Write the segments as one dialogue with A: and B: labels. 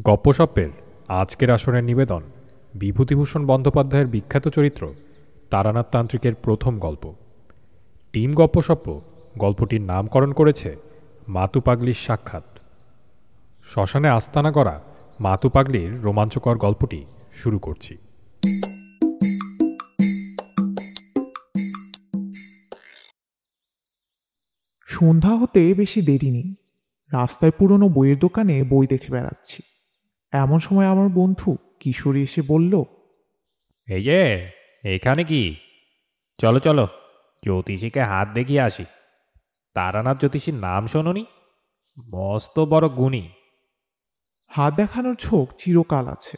A: গপ্পসপ্পের আজকের আসরের নিবেদন বিভূতিভূষণ বন্দ্যোপাধ্যায়ের বিখ্যাত চরিত্র তারানাথ তান্ত্রিকের প্রথম গল্প। টিম গপ্পসপ্প গল্পটির নামকরণ করেছে মাতু পাগলির সাক্ষাৎ। শ্মশানে আস্তানা করা মাতু পাগলির রোমাঞ্চকর গল্পটি শুরু করছি।
B: সন্ধ্যা হতে বেশি দেরি নেই। রাস্তায় পুরনো বইয়ের দোকানে বই দেখে বেড়াচ্ছি। এমন সময় আমার বন্ধু কিশোরী এসে বলল,
C: এই যে, এখানে কি? চলো চলো, জ্যোতিষীকে হাত দেখিয়ে আসি। তারানাথ জ্যোতিষীর নাম শোনোনি? মস্ত বড় গুণী।
B: হাত দেখানোর ঝোঁক চিরকাল আছে।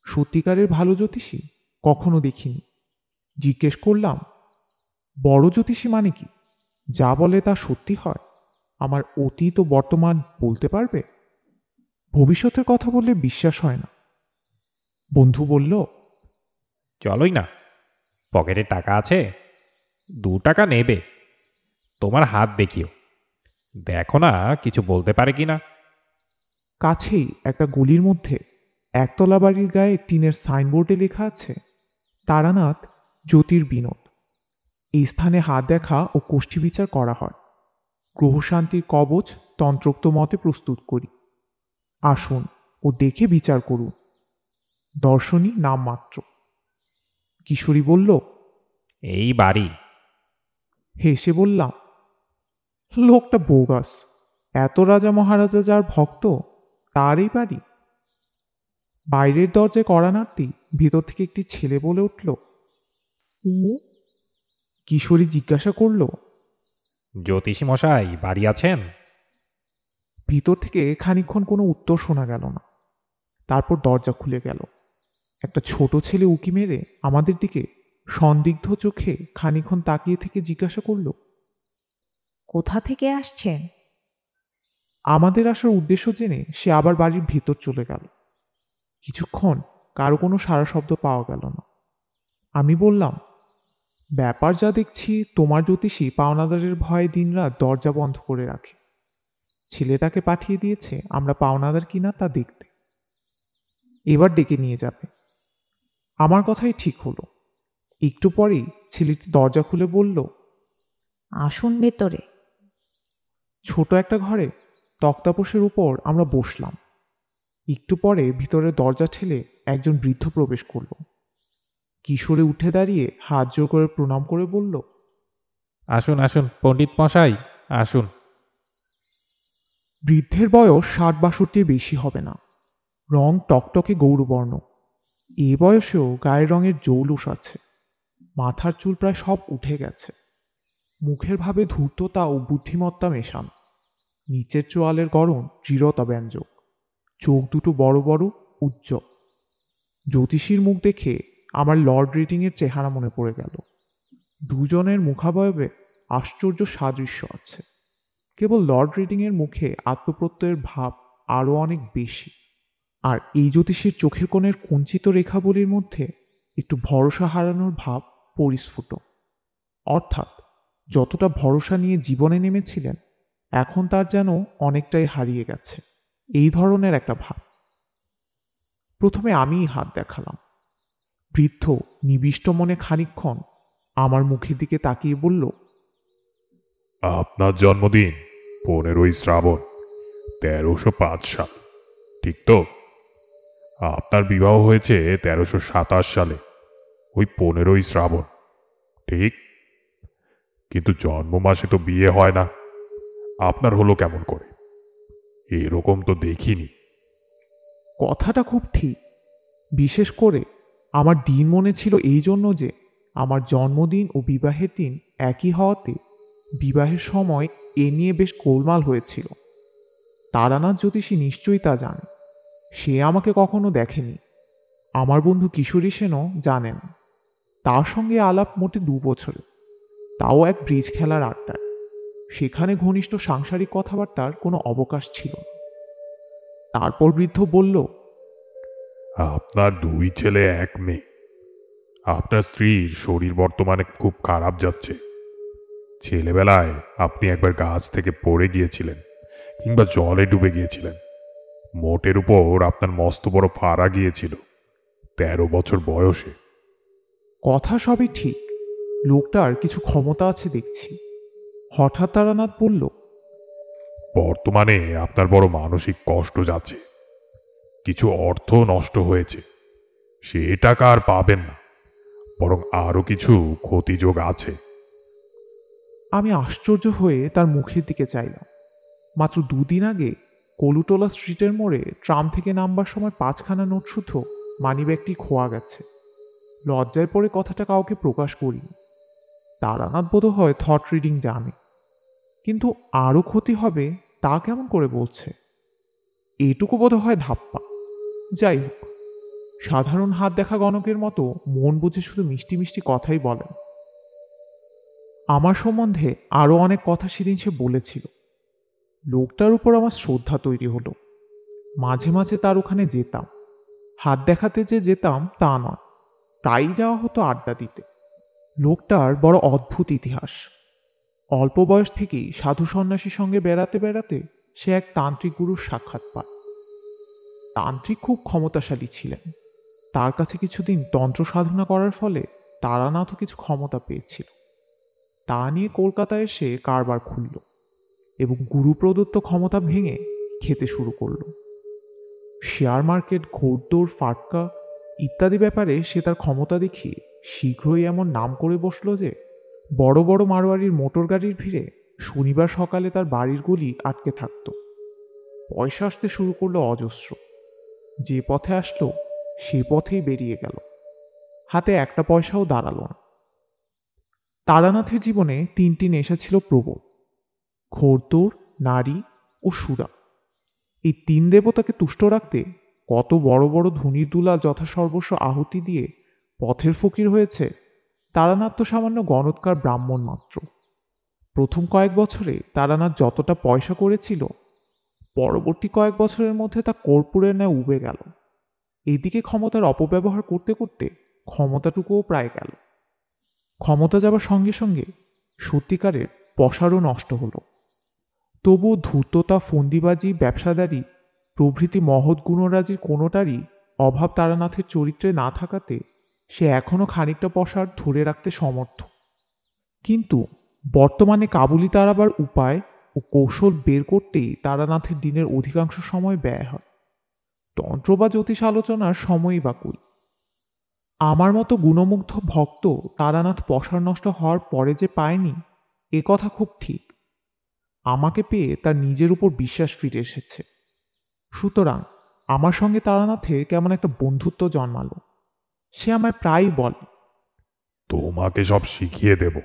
B: সত্যিকারের ভালো জ্যোতিষী কখনো দেখিনি। জিজ্ঞেস করলাম, বড় জ্যোতিষী মানে কি? যা বলে তা সত্যি হয়? আমার অতীত ও বর্তমান বলতে পারবে? ভবিষ্যতের কথা বললে বিশ্বাস হয় না। বন্ধু বলল,
C: চলোই না। পকেটে টাকা আছে, 2 টাকা নেবে। তোমার হাত দেখিও, দেখো না কিছু বলতে পারে কিনা।
B: কাছেই একটা গলির মধ্যে একতলা বাড়ির গায়ে টিনের সাইনবোর্ডে লেখা আছে, তারানাথ জ্যোতির্বিনোদ। এই স্থানে হাত দেখা ও কোষ্ঠী বিচার করা হয়। গ্রহশান্তির কবচ তন্ত্রোক্ত মতে প্রস্তুত করি। আসুন ও দেখে বিচার করুন। দর্শনী নামমাত্র। কিশোরী বলল,
C: এই বাড়ি।
B: হেসে বললাম, লোকটা বোগাস। এত রাজা মহারাজা যার ভক্ত, তার এই বাড়ি? বাইরের দরজায় কড়া নাড়তেই ভিতর থেকে একটি ছেলে বলে উঠল। কিশোরী জিজ্ঞাসা করল,
C: জ্যোতিষী মশাই বাড়ি আছেন?
B: ভিতর থেকে খানিকক্ষণ কোনো উত্তর শোনা গেল না। তারপর দরজা খুলে গেল। একটা ছোট ছেলে উকি মেরে আমাদের দিকে সন্দিগ্ধ চোখে খানিকক্ষণ তাকিয়ে থেকে জিজ্ঞাসা করল,
D: কোথা থেকে আসছেন?
B: আমাদের আসার উদ্দেশ্য জেনে সে আবার বাড়ির ভিতর চলে গেল। কিছুক্ষণ কারো কোনো সাড়া শব্দ পাওয়া গেল না। আমি বললাম, ব্যাপার যা দেখছি, তোমার জ্যোতিষী পাওনাদারের ভয়ে দিনরাত দরজা বন্ধ করে রাখে। ছেলেটাকে পাঠিয়ে দিয়েছে আমরা পাওনাদার কিনা তা দেখতে। এবার ডেকে নিয়ে যাবে। আমার কথাই ঠিক হলো। একটু পরেই ছেলেটি দরজা খুলে বলল,
D: আসুন ভেতরে।
B: ছোট একটা ঘরে তক্তাপোশের উপর আমরা বসলাম। একটু পরে ভিতরের দরজা ঠেলে একজন বৃদ্ধ প্রবেশ করল। কিশোরে উঠে দাঁড়িয়ে হাত জোড় করে প্রণাম করে বলল,
C: আসুন আসুন পণ্ডিত মশাই, আসুন।
B: বৃদ্ধের বয়স 60-62 বেশি হবে না। রং টকটকে গৌরবর্ণ। এ বয়সেও গায়ের রঙের জৌলুস আছে। মাথার চুল প্রায় সব উঠে গেছে। মুখের ভাবে ধূর্ততা ও বুদ্ধিমত্তা মেশান। নিচের চোয়ালের গড়ন দৃঢ়তা ব্যঞ্জক। চোখ দুটো বড় বড়, উজ্জ্বল। জ্যোতিষীর মুখ দেখে আমার লর্ড রিডিংয়ের চেহারা মনে পড়ে গেল। দুজনের মুখাবয়বে আশ্চর্য সাদৃশ্য আছে। কেবল লর্ড রিডিংয়ের মুখে আত্মপ্রত্যয়ের ভাব আরও অনেক বেশি। আর এই জ্যোতিষীর চোখের কোণের কুঞ্চিত রেখাবলির মধ্যে একটু ভরসা হারানোর ভাব পরিস্ফুট। অর্থাৎ যতটা ভরসা নিয়ে জীবনে নেমেছিলেন, এখন তার যেন অনেকটাই হারিয়ে গেছে, এই ধরনের একটা ভাব। প্রথমে আমিই হাত দেখালাম। বৃদ্ধ নিবিষ্ট মনে খানিকক্ষণ আমার মুখের দিকে তাকিয়ে বলল,
E: আপনার জন্মদিন 15ই শ্রাবণ, 1305 সাল, ঠিক তো? আপনার বিবাহ হয়েছে 1327 সালে, ওই 15ই শ্রাবণ, ঠিক? কিন্তু জন্ম মাসে তো বিয়ে হয় না। আপনার হলো কেমন করে? এরকম তো দেখিনি।
B: কথাটা খুব ঠিক। বিশেষ করে আমার দিন মনে ছিল এই জন্য যে আমার জন্মদিন ও বিবাহের দিন একই হওয়াতে বিবাহের সময় এ নিয়ে বেশ গোলমাল হয়েছিল। তারানাথ জ্যোতিষী নিশ্চয়ই তা জানে। সে আমাকে কখনো দেখেনি। আমার বন্ধু কিশোরী সেনও জানেন। তার সঙ্গে আলাপ মোটে 2 বছরে, তাও এক ব্রিজ খেলার আড্ডায়। সেখানে ঘনিষ্ঠ সাংসারিক কথাবার্তার কোনো অবকাশ ছিল না। তারপর বৃদ্ধ বলল,
E: আপনার 2 ছেলে 1 মেয়ে। আপনার স্ত্রীর শরীর বর্তমানে খুব খারাপ যাচ্ছে। ছেলেবেলায় আপনি একবার গাছ থেকে পড়ে গিয়েছিলেন, কিংবা জলে ডুবে গিয়েছিলেন। মোটের উপর আপনার মস্ত বড় ফাড়া গিয়েছিল 13 বছর বয়সে।
B: কথা সবই ঠিক, লোকটার কিছু ক্ষমতা আছে দেখছি। হঠাৎ তারানাথ বলল,
E: বর্তমানে আপনার বড় মানসিক কষ্ট যাচ্ছে, কিছু অর্থ নষ্ট হয়েছে, সে টাকা আর পাবেন না, বরং আরো কিছু ক্ষতিযোগ আছে।
B: আমি আশ্চর্য হয়ে তার মুখের দিকে চাইলাম। মাত্র 2 দিন আগে কলুটোলা স্ট্রিটের মোড়ে ট্রাম থেকে নামবার সময় 5খানা নোট শুদ্ধ মানিব্যাগটি খোয়া গেছে। লজ্জায় পড়ে কথাটা কাউকে প্রকাশ করিনি। তারানাথ বোধ হয় থট রিডিং জানে, কিন্তু আরও ক্ষতি হবে তা কেমন করে বলছে? এটুকু বোধ হয় ধাপ্পা। যাই হোক, সাধারণ হাত দেখা গণকের মতো মন বুঝে শুধু মিষ্টি মিষ্টি কথাই বলেন। আমার সম্বন্ধে আরও অনেক কথা সেদিন সে বলেছিল। লোকটার উপর আমার শ্রদ্ধা তৈরি হলো। মাঝে মাঝে তার ওখানে যেতাম। হাত দেখাতে যে যেতাম তা নয়, প্রায়ই যাওয়া হতো আড্ডা দিতে। লোকটার বড় অদ্ভুত ইতিহাস। অল্প বয়স থেকেই সাধু সন্ন্যাসীর সঙ্গে বেড়াতে বেড়াতে সে এক তান্ত্রিক গুরুর সাক্ষাৎ পায়। তান্ত্রিক খুব ক্ষমতাশালী ছিলেন। তার কাছে কিছুদিন তন্ত্র সাধনা করার ফলে তারানাথও কিছু ক্ষমতা পেয়েছিল। তা নিয়ে কলকাতায় এসে কারবার খুলল এবং গুরু প্রদত্ত ক্ষমতা ভেঙে খেতে শুরু করল। শেয়ার মার্কেট, ঘোড়দৌড়, ফাটকা ইত্যাদি ব্যাপারে সে তার ক্ষমতা দেখিয়ে শীঘ্রই এমন নাম করে বসল যে বড় বড় মারোয়ারির মোটর গাড়ির ভিড়ে শনিবার সকালে তার বাড়ির গলি আটকে থাকত। পয়সা আসতে শুরু করলো অজস্র। যে পথে আসলো সে পথেই বেরিয়ে গেল। হাতে একটা পয়সাও দাঁড়ালো না। তারানাথের জীবনে 3টি নেশা ছিল প্রবল: ঘোড়দৌড়, নারী ও সুরা। এই 3 দেবতাকে তুষ্ট রাখতে কত বড় বড় ধনীর দুলাল যথাসর্বস্ব আহুতি দিয়ে পথের ফকির হয়েছে। তারানাথ তো সামান্য গণৎকার ব্রাহ্মণ মাত্র। প্রথম কয়েক বছরে তারানাথ যতটা পয়সা করেছিল, পরবর্তী কয়েক বছরের মধ্যে তা কর্পূরের ন্যায় উবে গেল। এদিকে ক্ষমতার অপব্যবহার করতে করতে ক্ষমতাটুকুও প্রায় গেল। ক্ষমতা যাবার সঙ্গে সঙ্গে সত্যিকারের পসারও নষ্ট হলো। তবুও ধূর্ততা, ফন্দিবাজি, ব্যবসাদারি প্রভৃতি মহৎ গুণরাজির কোনোটারই অভাব তারানাথের চরিত্রে না থাকাতে সে এখনও খানিকটা পসার ধরে রাখতে সমর্থ। কিন্তু বর্তমানে কাবুলি তাড়াবার উপায় ও কৌশল বের করতেই তারানাথের দিনের অধিকাংশ সময় ব্যয় হয়। তন্ত্র বা জ্যোতিষ আলোচনার সময়ই বা কই। আমার মতো গুণমুগ্ধ ভক্ত তারানাথ পসার নষ্ট হওয়ার পরে যে পায়নি, এ কথা খুব ঠিক। আমাকে পেয়ে তার নিজের উপর বিশ্বাস ফিরে এসেছে। সুতরাং আমার সঙ্গে তারানাথের কেমন একটা বন্ধুত্ব জন্মালো। সে আমায় প্রায়ই বলে,
E: তোমাকে সব শিখিয়ে দেব,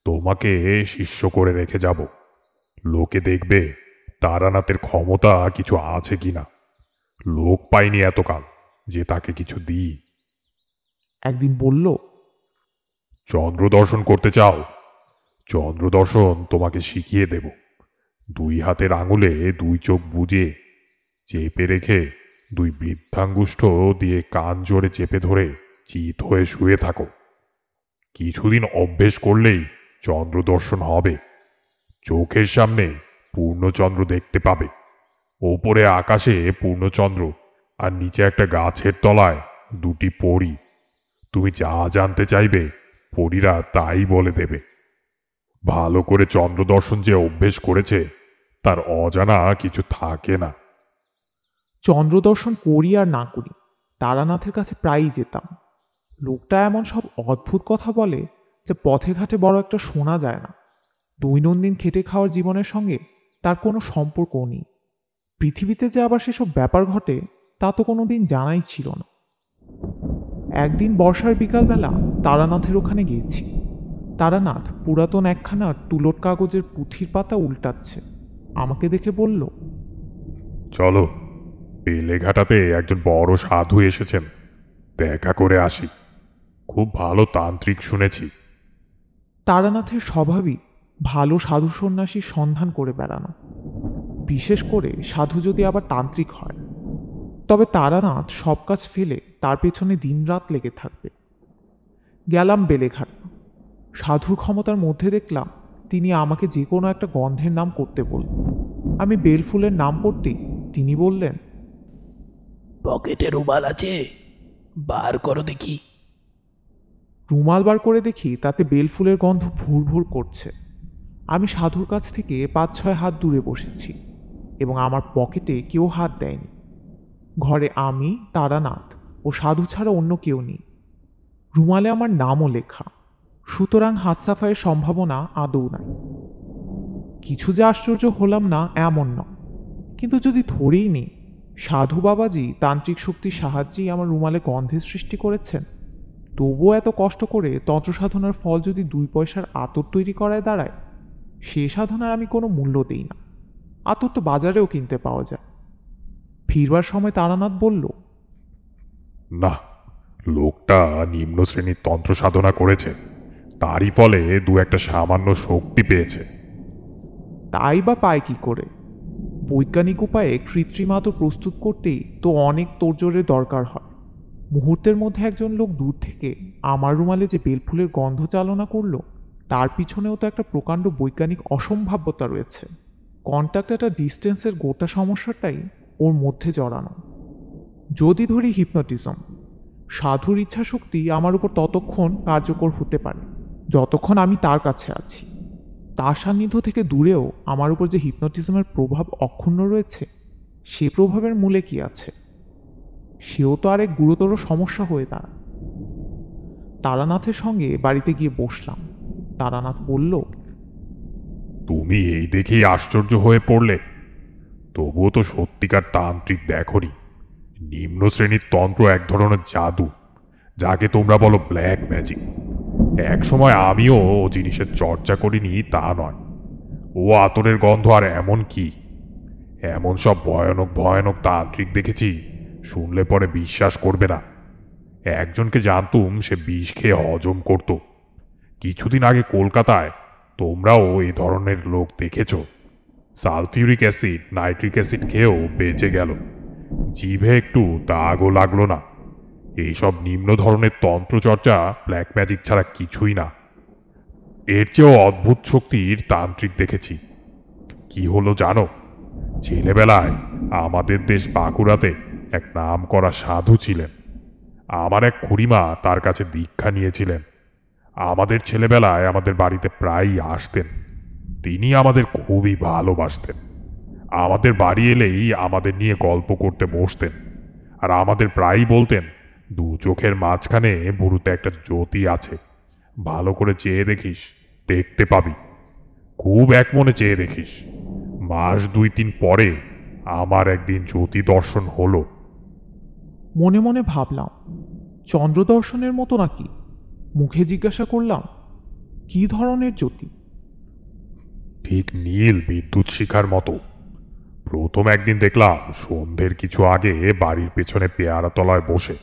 E: তোমাকে শিষ্য করে রেখে যাব। লোকে দেখবে তারানাথের ক্ষমতা কিছু আছে কিনা। লোক পাইনি এতকাল যে তাকে কিছু দিই।
B: একদিন বলল,
E: চন্দ্র দর্শন করতে চাও? চন্দ্র দর্শন তোমাকে শিখিয়ে দেব। 2 হাতের আঙুলে 2 চোখ বুজে চেপে রেখে 2 বৃদ্ধাঙ্গুষ্ঠ দিয়ে কান জোরে চেপে ধরে চিত হয়ে শুয়ে থাকো। কিছুদিন অভ্যেস করলেই চন্দ্র দর্শন হবে। চোখের সামনে পূর্ণচন্দ্র দেখতে পাবে। ওপরে আকাশে পূর্ণচন্দ্র, আর নিচে একটা গাছের তলায় 2টি পরী। তুমি যা জানতে চাইবে পরীরা তাই বলে দেবে। ভালো করে চন্দ্র দর্শন যে অভ্যেস করেছে তার অজানা কিছু থাকে না।
B: চন্দ্র দর্শন করি আর না করি, তারানাথের কাছে প্রায়ই যেতাম। লোকটা এমন সব অদ্ভুত কথা বলে যে পথে ঘাটে বড় একটা শোনা যায় না। দৈনন্দিন খেটে খাওয়ার জীবনের সঙ্গে তার কোনো সম্পর্কও নেই। পৃথিবীতে যে আবার সেসব ব্যাপার ঘটে তা তো কোনোদিন জানাই ছিল না। একদিন বর্ষার বিকালবেলা তারানাথের ওখানে গিয়েছি। তারানাথ পুরাতন একখানা তুলট কাগজের পুঁথির পাতা উল্টাচ্ছে। আমাকে দেখে বলল,
E: চলো, বেলেঘাটাতে একজন বড় সাধু এসেছেন, দেখা করে আসি। খুব ভালো তান্ত্রিক শুনেছি।
B: তারানাথের স্বভাবই ভালো সাধু সন্ন্যাসীর সন্ধান করে বেড়ানো, বিশেষ করে সাধু যদি আবার তান্ত্রিক হয়। তবে তারানাথ সব কাজ ফেলে তার পেছনে দিনরাত লেগে থাকবে। গেলাম বেলেঘাট। সাধুর ক্ষমতার মধ্যে দেখলাম তিনি আমাকে যে কোনো একটা গন্ধের নাম করতে বলল। আমি বেলফুলের নাম করতেই তিনি বললেন,
F: পকেটে রুমাল আছে, বার করো দেখি।
B: রুমাল বার করে দেখি তাতে বেলফুলের গন্ধ ভুর ভুর করছে। আমি সাধুর কাছ থেকে 5-6 হাত দূরে বসেছি এবং আমার পকেটে কেউ হাত দেয়নি। ঘরে আমি, তারানাথ ও সাধু ছাড়া অন্য কেউ নেই। রুমালে আমার নামও লেখা, সুতরাং হাত সাফাইয়ের সম্ভাবনা আদৌ নাই। কিছু যে আশ্চর্য হলাম না এমন না, কিন্তু যদি ধরেই নিই সাধু বাবাজি তান্ত্রিক শক্তির সাহায্যেই আমার রুমালে গন্ধের সৃষ্টি করেছেন, তবুও এত কষ্ট করে তন্ত্র সাধনার ফল যদি 2 পয়সার আতর তৈরি করায় দাঁড়ায়, সে সাধনার আমি কোনো মূল্য দিই না। আতর তো বাজারেও কিনতে পাওয়া যায়। ফিরবার সময় তারানাথ বলল,
E: না, লোকটা নিম্ন শ্রেণীর তন্ত্র সাধনা করেছে, তারই ফলে 2-1 সামান্য শক্তি পেয়েছে।
B: তাই বা পায় কি করে? বৈজ্ঞানিক উপায়ে কৃত্রিম আতর প্রস্তুত করতেই তো অনেক তোড়জোড়ের দরকার হয়। মুহূর্তের মধ্যে একজন লোক দূর থেকে আমার রুমালে যে বেলফুলের গন্ধ চালনা করলো, তার পিছনেও তো একটা প্রকাণ্ড বৈজ্ঞানিক অসম্ভাব্যতা রয়েছে। কন্ট্যাক্ট একটা ডিস্টেন্সের গোটা সমস্যাটাই ওর মধ্যে জড়ানো। যদি ধরি হিপনোটিজম, সাধুর ইচ্ছাশক্তি আমার উপর ততক্ষণ কার্যকর হতে পারে যতক্ষণ আমি তার কাছে আছি। তার সান্নিধ্য থেকে দূরেও আমার উপর যে হিপনোটিজমের প্রভাব অক্ষুণ্ণ রয়েছে, সে প্রভাবের মূলে কি আছে? সেও তো আরেক গুরুতর সমস্যা হয়ে দাঁড়ায়। তারানাথের সঙ্গে বাড়িতে গিয়ে বসলাম। তারানাথ বলল,
E: তুমি এই দেখেই আশ্চর্য হয়ে পড়লে? তবুও তো সত্যিকার তান্ত্রিক দেখনি। নিম্ন শ্রেণীর তন্ত্র এক ধরনের জাদু, যাকে তোমরা বলো ব্ল্যাক ম্যাজিক। এক সময় আমিও ও জিনিসের চর্চা করিনি তা নয়। ও আতরের গন্ধ আর এমন কি, এমন সব ভয়ানক ভয়ানক তান্ত্রিক দেখেছি, শুনলে পরে বিশ্বাস করবে না। একজনকে জানতুম, সে বিষ খেয়ে হজম করত। কিছুদিন আগে কলকাতায় তোমরাও এ ধরনের লোক দেখেছ। সালফিউরিক অ্যাসিড, নাইট্রিক অ্যাসিড খেয়েও বেঁচে গেল। জিভে একটু দাগও লাগলো না। এইসব নিম্ন ধরনের তন্ত্রচর্চা ব্ল্যাক ম্যাজিক ছাড়া কিছুই না। এর চেয়েও অদ্ভুত শক্তির তান্ত্রিক দেখেছি। কি হলো জানো? ছেলেবেলায় আমাদের দেশ বাঁকুড়াতে এক নাম করা সাধু ছিলেন। আমার এক খুড়িমা তার কাছে দীক্ষা নিয়েছিলেন। আমাদের ছেলেবেলায় আমাদের বাড়িতে প্রায়ই আসতেন। তিনি আমাদের খুবই ভালোবাসতেন। আমাদের বাড়ি এলেই আমাদের নিয়ে গল্প করতে বসতেন, আর আমাদের প্রায়ই বলতেন, 2 চোখের মাঝখানে বুড়োতে একটা জ্যোতি আছে, ভালো করে চেয়ে দেখিস, দেখতে পাবি। খুব এক মনে চেয়ে দেখিস। মাস 2-3 পরে আমার একদিন জ্যোতি দর্শন হলো।
B: মনে মনে ভাবলাম, চন্দ্র দর্শনের মতো নাকি? মুখে জিজ্ঞাসা করলাম, কি ধরনের জ্যোতি?
E: ঠিক নীল বিদ্যুৎ শিখার মতো। প্রথম একদিন দেখলাম সন্ধ্যের কিছু আগে বাড়ির পেছনে পেয়ারা তলায় বসে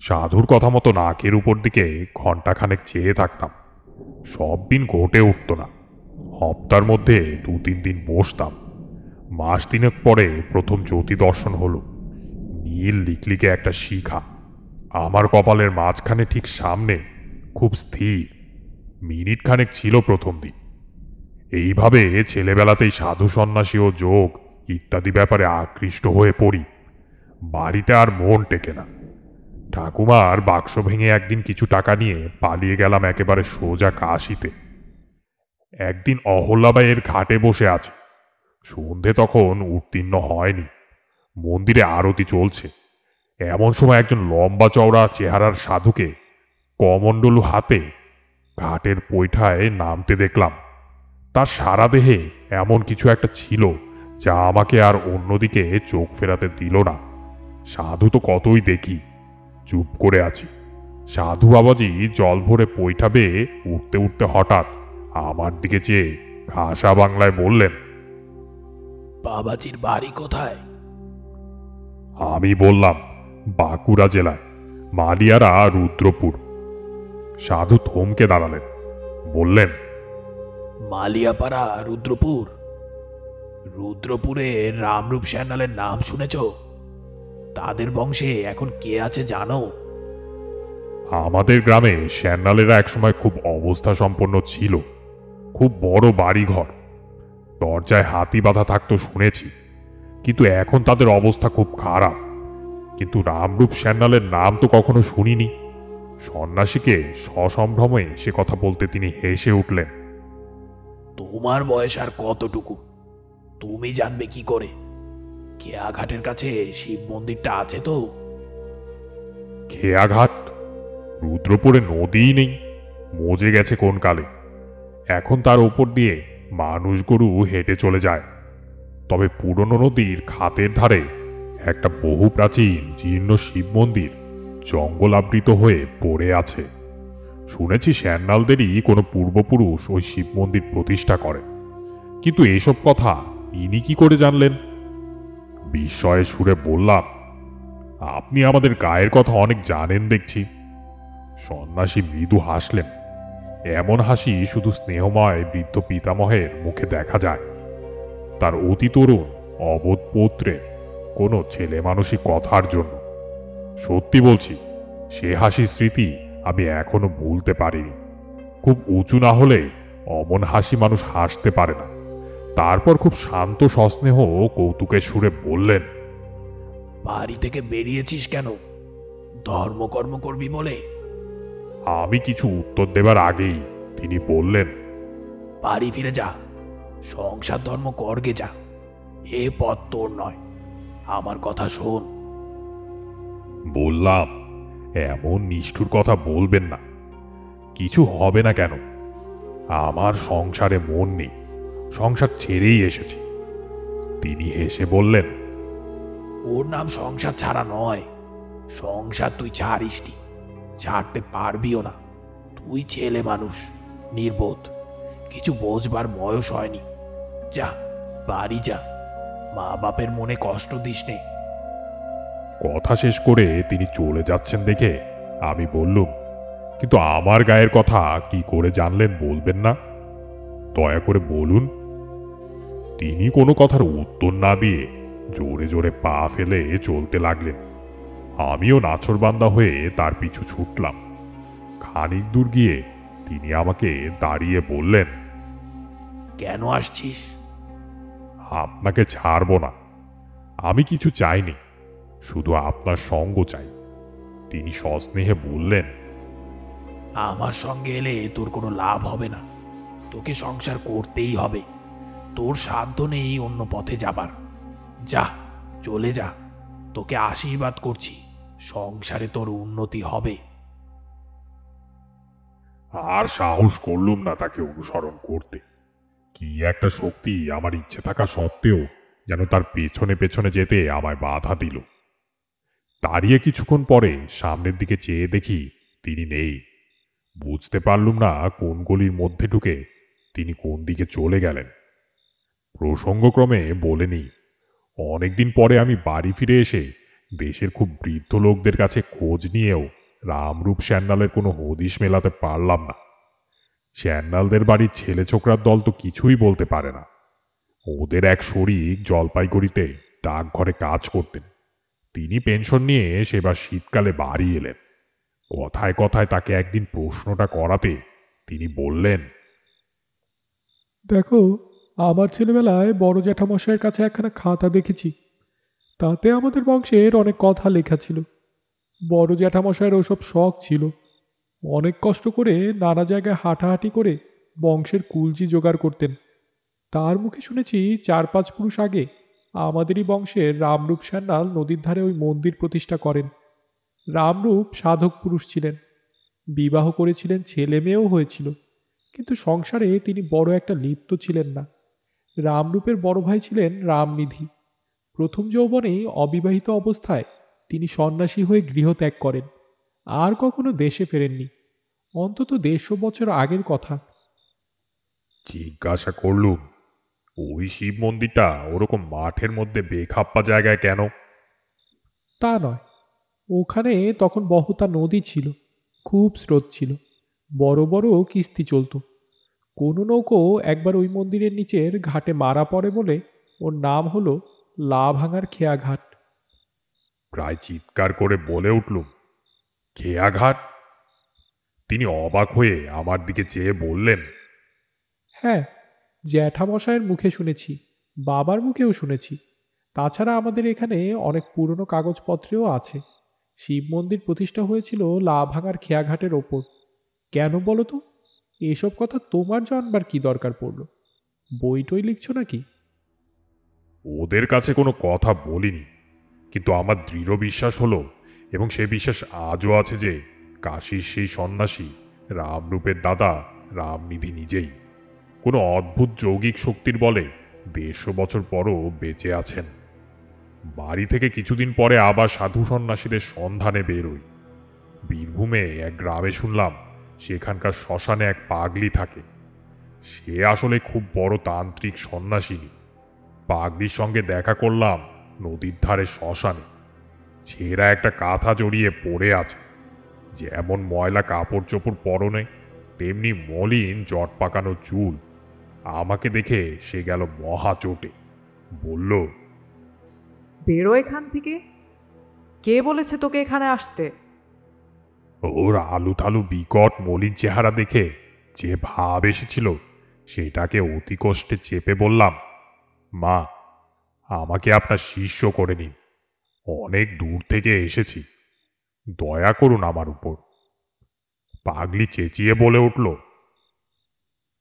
E: সাধুর কথা মতো নাকের উপর দিকে ঘণ্টাখানেক চেয়ে থাকতাম। সব দিন ঘটে উঠত না। হপ্তার মধ্যে 2-3 দিন বসতাম। মাস 3 পরে প্রথম জ্যোতি দর্শন হলো। নীল লিকলিকে একটা শিখা, আমার কপালের মাঝখানে ঠিক সামনে, খুব স্থির। মিনিট খানেক ছিল প্রথম দিন। এইভাবে ছেলেবেলাতেই সাধু সন্ন্যাসী ও যোগ ইত্যাদি ব্যাপারে আকৃষ্ট হয়ে পড়ি। বাড়িতে আর মন টেকে না। ঠাকুমার বাক্স ভেঙে একদিন কিছু টাকা নিয়ে পালিয়ে গেলাম একেবারে সোজা কাশিতে। একদিন অহল্যাবাইয়ের ঘাটে বসে আছে। সন্ধে তখন উত্তীর্ণ হয়নি। মন্দিরে আরতি চলছে। এমন সময় একজন লম্বা চওড়া চেহারার সাধুকে কমণ্ডলু হাতে ঘাটের পৈঠায় নামতে দেখলাম। তার সারা দেহে এমন কিছু একটা ছিল যা আমাকে আর অন্যদিকে চোখ ফেরাতে দিল না। সাধু তো কতই দেখি, চুপ করে আছি। সাধু বাবাজি জল ভরে পৈঠা বেয়ে উঠতে উঠতে হঠাৎ আমার দিকে চেয়ে খাসা বাংলায় বললেন,
F: বাবাজির বাড়ি কোথায়?
E: আমি বললাম, বাঁকুড়া জেলায়, মালিয়ারা, রুদ্রপুর। সাধু থমকে দাঁড়ালেন, বললেন,
F: মালিয়াপাড়া, রুদ্রপুর? রুদ্রপুরে রামরূপ স্যান্যালের নাম শুনেছ? তাদের বংশে এখন কে আছে জানো?
E: আমাদের গ্রামে শ্যান্নালেরা একসময় খুব অবস্থা সম্পন্ন ছিল। খুব বড় বাড়িঘর, দরজায় হাতি বাঁধা থাকতো শুনেছি। কিন্তু এখন তাদের অবস্থা খুব খারাপ। কিন্তু রামরূপ স্যান্যালের নাম তো কখনো শুনিনি। সন্ন্যাসীকে সসম্ভ্রমে সে কথা বলতে তিনি হেসে উঠলেন।
F: তোমার বয়স আর কতটুকু, তুমি জানবে কি করে? খেয়াঘাটের কাছে শিব মন্দিরটা আছে তো।
E: খেয়াঘাট? রুদ্রপুরে নদীই নেই, মজে গেছে কোন কালে। এখন তার ওপর দিয়ে মানুষ গরু হেঁটে চলে যায়। তবে পুরনো নদীর খাতের ধারে একটা বহু প্রাচীন জীর্ণ শিব মন্দির জঙ্গলাবৃত হয়ে পড়ে আছে। শুনেছি স্যান্যালদেরই কোনো পূর্বপুরুষ ওই শিব মন্দির প্রতিষ্ঠা করে। কিন্তু এসব কথা ইনি কি করে জানলেন? বিস্ময়ের সুরে বললাম, আপনি আমাদের গায়ের কথা অনেক জানেন দেখছি। সন্ন্যাসী মৃদু হাসলেন। এমন হাসি শুধু স্নেহময় বৃদ্ধ পিতামহের মুখে দেখা যায়। তার অতি তরুণ অবোধ পৌত্রের কোনো ছেলে মানুষই কথার জন্য। সত্যি বলছি, সে হাসির স্মৃতি আমি এখনো ভুলতে পারিনি। খুব উঁচু না হলে অমন হাসি মানুষ হাসতে পারে না। তারপর খুব শান্ত সস্নেহ কৌতুকের সুরে বললেন,
F: বাড়ি থেকে বেরিয়েছিস কেন? ধর্মকর্ম করবি বলে?
E: আমি কিছু উত্তর দেবার আগেই তিনি বললেন,
F: বাড়ি ফিরে যা, সংসার ধর্ম করগে যা। এ পথ তোর নয়, আমার কথা শোন।
E: বললাম, এমন নিষ্ঠুর কথা বলবেন না। কিছু হবে না কেন? আমার সংসারে মন নেই, সংসার ছেড়েই এসেছি। তিনি হেসে বললেন,
F: ওর নাম সংসার ছাড়া নয়। সংসার তুই ছাড়িসনি, ছাড়তে পারবিও না। তুই ছেলে মানুষ, নির্বোধ, কিছু বোঝবার বয়স হয়নি। যা, বাড়ি যা, মা বাপের মনে কষ্ট দিস নে।
E: কথা শেষ করে তিনি চলে যাচ্ছেন দেখে আমি বললুম, কিন্তু আমার গায়ের কথা কি করে জানলেন বলবেন না? দয়া করে বলুন। তিনি কোনো কথার উত্তর না দিয়ে জোরে জোরে পা ফেলে চলতে লাগলেন। আমিও নাছোড়বান্দা হয়ে তার পিছু ছুটলাম। খানিক দূর গিয়ে তিনি আমাকে দাঁড়িয়ে বললেন,
F: কেন আসছিস?
E: আপনাকে ছাড়ব না। আমি কিছু চাইনি, শুধু আপনার সঙ্গ চাই। তিনি সস্নেহে বললেন,
F: আমার সঙ্গে এলে তোর কোনো লাভ হবে না। তোকে সংসার করতেই হবে। তোর সাধ্য নেই অন্য পথে যাবার। যা, চলে যা। তোকে আশীর্বাদ করছি, সংসারে তোর উন্নতি হবে।
E: আর সাহস করলুম না তাকে অনুসরণ করতে। কি একটা শক্তি আমার ইচ্ছে থাকা সত্ত্বেও যেন তার পেছনে পেছনে যেতে আমায় বাধা দিল। দাঁড়িয়ে কিছুক্ষণ পরে সামনের দিকে চেয়ে দেখি তিনি নেই। বুঝতে পারলুম না কোন গলির মধ্যে ঢুকে তিনি কোন দিকে চলে গেলেন। প্রসঙ্গক্রমে বলে নিই, অনেকদিন পরে আমি বাড়ি ফিরে এসে দেশের খুব বৃদ্ধ লোকদের কাছে খোঁজ নিয়েও রামরূপ স্যান্যালের কোনো হদিশ মেলাতে পারলাম না। স্যান্যালদের বাড়ির ছেলে ছোকরার দল তো কিছুই বলতে পারে না। ওদের এক শরিক জলপাইগুড়িতে ডাকঘরে কাজ করতেন। তিনি পেনশন নিয়ে সেবার শীতকালে বাড়ি এলেন। কথায় কথায় তাকে একদিন প্রশ্নটা করাতে তিনি বললেন,
B: দেখো, আমার ছেলেবেলায় বড় জ্যাঠামশাইয়ের কাছে একখানা খাতা দেখেছি। তাতে আমাদের বংশের অনেক কথা লেখা ছিল। বড় জ্যাঠামশাইয়ের ওসব শখ ছিল। অনেক কষ্ট করে নানা জায়গায় হাঁটাহাঁটি করে বংশের কুলজি জোগাড় করতেন। তার মুখে শুনেছি 4-5 পুরুষ আগে আমাদেরই বংশের রামরূপ সান্যাল নদীর ধারে ওই মন্দির প্রতিষ্ঠা করেন। রামরূপ সাধক পুরুষ ছিলেন, বিবাহ করেছিলেন, ছেলে মেয়েও হয়েছিল, কিন্তু সংসারে তিনি বড় একটা লিপ্ত ছিলেন না। রামরূপের বড় ভাই ছিলেন রামনিধি। প্রথম যৌবনেই অবিবাহিত অবস্থায় তিনি সন্ন্যাসী হয়ে গৃহত্যাগ করেন, আর কখনো দেশে ফেরেননি। অন্তত 150 বছর আগের কথা।
E: জিজ্ঞাসা করলুম, ওই শিব মন্দিরটা ওরকম মাঠের মধ্যে বেখাপ্পা জায়গায় কেন?
B: তা নয়, ওখানে তখন বহতা নদী ছিল, খুব স্রোত ছিল, বড় বড় কিস্তি চলত। কোনো নৌকো একবার ওই মন্দিরের নিচের ঘাটে মারা পড়ে বলে ওর নাম হলো লাভাঙার খেয়াঘাট।
E: প্রায় চিৎকার করে বলে উঠলুম, খেয়াঘাট? তিনি অবাক হয়ে আমার দিকে চেয়ে বললেন,
B: হ্যাঁ, জ্যাঠামশায়ের মুখে শুনেছি, বাবার মুখেও শুনেছি।
A: তাছাড়া আমাদের এখানে অনেক পুরনো কাগজপত্রেও আছে শিব মন্দির প্রতিষ্ঠা হয়েছিল লাভাঙার খেয়াঘাটের ওপর। কেন বলো তো? এসব কথা তোমার জানবার কি দরকার পড়লো? বই টই লিখছো নাকি?
E: ওদের কাছে কোনো কথা বলিনি, কিন্তু আমার দৃঢ় বিশ্বাস হলো, এবং সে বিশ্বাস আজও আছে, যে কাশীর সেই সন্ন্যাসী রামরূপের দাদা রামনিধি নিজেই কোনো অদ্ভুত যৌগিক শক্তির বলে 150 বছর পরও বেঁচে আছেন। বাড়ি থেকে কিছুদিন পরে আবার সাধু সন্ন্যাসীদের সন্ধানে বেরোই। বীরভূমে এক গ্রামে শুনলাম সেখানকার শ্মশানে এক পাগলি থাকে। সে আসলে খুব বড় তান্ত্রিক সন্ন্যাসিনী। পাগলির সঙ্গে দেখা করলাম নদীর ধারে শ্মশানে। ছেঁড়া একটা কাঁথা জড়িয়ে পড়ে আছে। যেমন ময়লা কাপড় চোপড় পরনে, তেমনি মলিন জট পাকানো চুল। আমাকে দেখে সে গেল মহা চোটে। বলল,
G: বেরো এখান থেকে। কে বলেছে তোকে এখানে আসতে?
E: ওর আলু থালু বিকট মলিন চেহারা দেখে যে ভাব এসেছিল, সেটাকে অতি কষ্টে চেপে বললাম, মা, আমাকে আপনার শিষ্য করে নিন। অনেক দূর থেকে এসেছি, দয়া করুন আমার উপর। পাগলি চেঁচিয়ে বলে উঠল,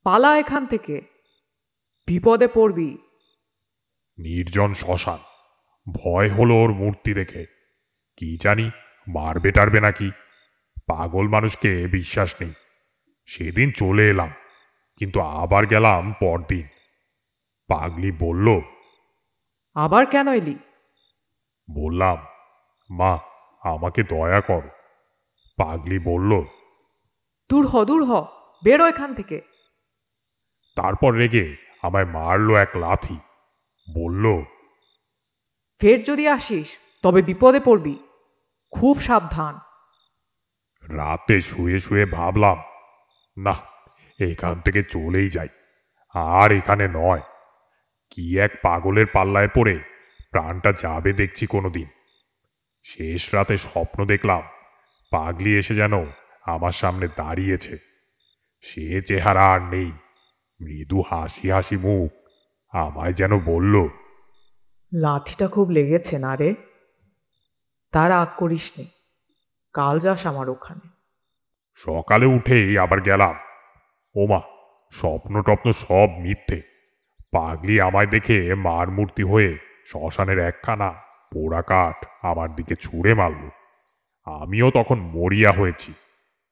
G: পালা এখান থেকে, বিপদে পড়বি।
E: নির্জন শ্মশান, ভয় হলো ওর মূর্তি দেখে। কি জানি মারবে টারবে নাকি। পাগল মানুষকে বিশ্বাস নেই। সেদিন চলে এলাম, কিন্তু আবার গেলাম পরদিন। পাগলি বলল,
G: আবার কেন এলি?
E: বললাম, মা, আমাকে দয়া করো। পাগলি বলল,
G: দূর হ, বেরো এখান থেকে।
E: তারপর রেগে আমায় মারলো এক লাথি। বলল,
G: ফের যদি আসিস তবে বিপদে পড়বি, খুব সাবধান।
E: রাতে শুয়ে শুয়ে ভাবলাম, না, এখান থেকে চলেই যাই, আর এখানে নয়। কি এক পাগলের পাল্লায় পড়ে প্রাণটা যাবে দেখছি কোনোদিন। শেষ রাতে স্বপ্ন দেখলাম পাগলি এসে যেন আমার সামনে দাঁড়িয়েছে। সে চেহারা আর নেই, মৃদু হাসি হাসি মুখ। আমায় যেন বলল,
G: লাঠিটা খুব লেগেছে না রে? তার রাগ করিস নে, কাল যাস আমার ওখানে।
E: সকালে উঠেই আবার গেলাম। ওমা, স্বপ্ন টপ্ন সব মিথ্যে। পাগলি আমায় দেখে মার মূর্তি হয়ে শ্মশানের একখানা পোড়া কাঠ আমার দিকে ছুঁড়ে মারল। আমিও তখন মরিয়া হয়েছি।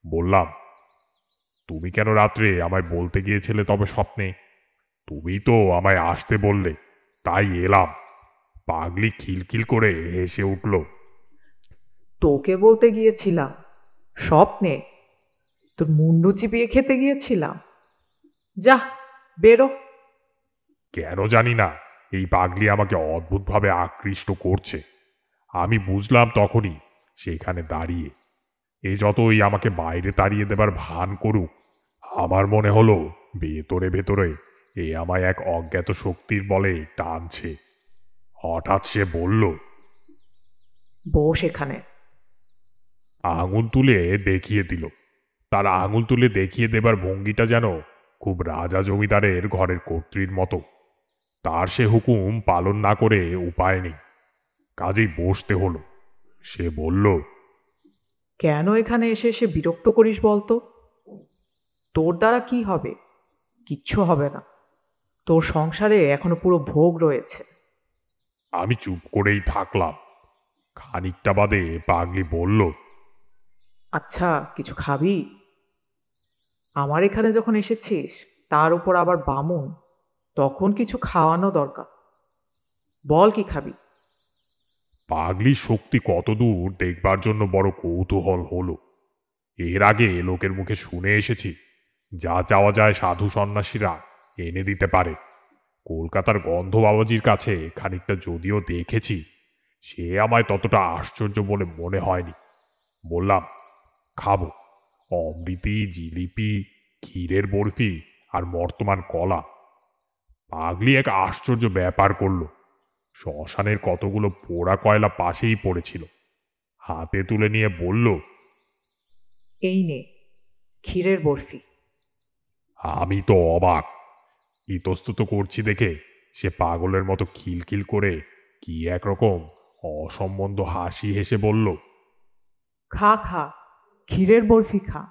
E: বললাম, তুমি কেন রাত্রে আমায় বলতে গিয়েছিলে তবে স্বপ্নে? তুমি তো আমায় আসতে বললে, তাই এলাম। পাগলি খিলখিল করে হেসে উঠল।
G: তোকে বলতে গিয়েছিলাম স্বপ্নে? তোর মুন্ডু চিপিয়ে খেতে গিয়েছিলাম? যা, বেরো।
E: কেন জানি না, এই পাগলি আমাকে অদ্ভুতভাবে আকৃষ্ট করছে। আমি বুঝলাম তখনই, সেখানে দাঁড়িয়ে। এ যতই আমাকে বাইরে তাড়িয়ে দেবার ভান করুক, আমার মনে হলো ভেতরে ভেতরে এ আমায় এক অজ্ঞাত শক্তির বলে টানছে। হঠাৎ সে বলল,
G: বস এখানে।
E: আঙুল তুলে দেখিয়ে দিল। তার আঙুল তুলে দেখিয়ে দেবার ভঙ্গিটা যেন খুব রাজা জমিদারের ঘরের কর্ত্রীর মতো। তার সে হুকুম পালন না করে উপায় নেই, কাজেই বসতে হলো। সে বলল,
G: কেন এখানে এসে এসে বিরক্ত করিস বলতো? তোর দ্বারা কি হবে? কিচ্ছু হবে না। তোর সংসারে এখনো পুরো ভোগ রয়েছে।
E: আমি চুপ করেই থাকলাম। খানিকটা বাদে পাগলি বলল,
G: আচ্ছা, কিছু খাবি? আমার এখানে যখন এসেছিস, তার উপর আবার বামুন, তখন কিছু খাওয়ানো দরকার। বল কি খাবি?
E: পাগলির শক্তি কতদূর দেখবার জন্য বড় কৌতূহল হলো। এর আগে লোকের মুখে শুনে এসেছি, যা চাওয়া যায় সাধু সন্ন্যাসীরা এনে দিতে পারে। কলকাতার গন্ধ বাবাজির কাছে খানিকটা যদিও দেখেছি, সে আমায় ততটা আশ্চর্য বলে মনে হয়নি। বললাম, খাবো। অমৃতি, জিলিপি, ক্ষীরের বরফি আর বর্তমান কলা। পাগলি এক আশ্চর্য ব্যাপার করল। শ্মশানের কতগুলো পোড়া কয়লা পাশেই পড়েছিল। হাতে তুলে নিয়ে বলল,
G: এই নে, ক্ষীরের বরফি।
E: আমি তো অবাক। ইতস্তত করছি দেখে সে পাগলের মতো খিলখিল করে কি একরকম অসম্বন্ধ হাসি হেসে বলল,
G: খা খা, ক্ষীরের বরফি খা।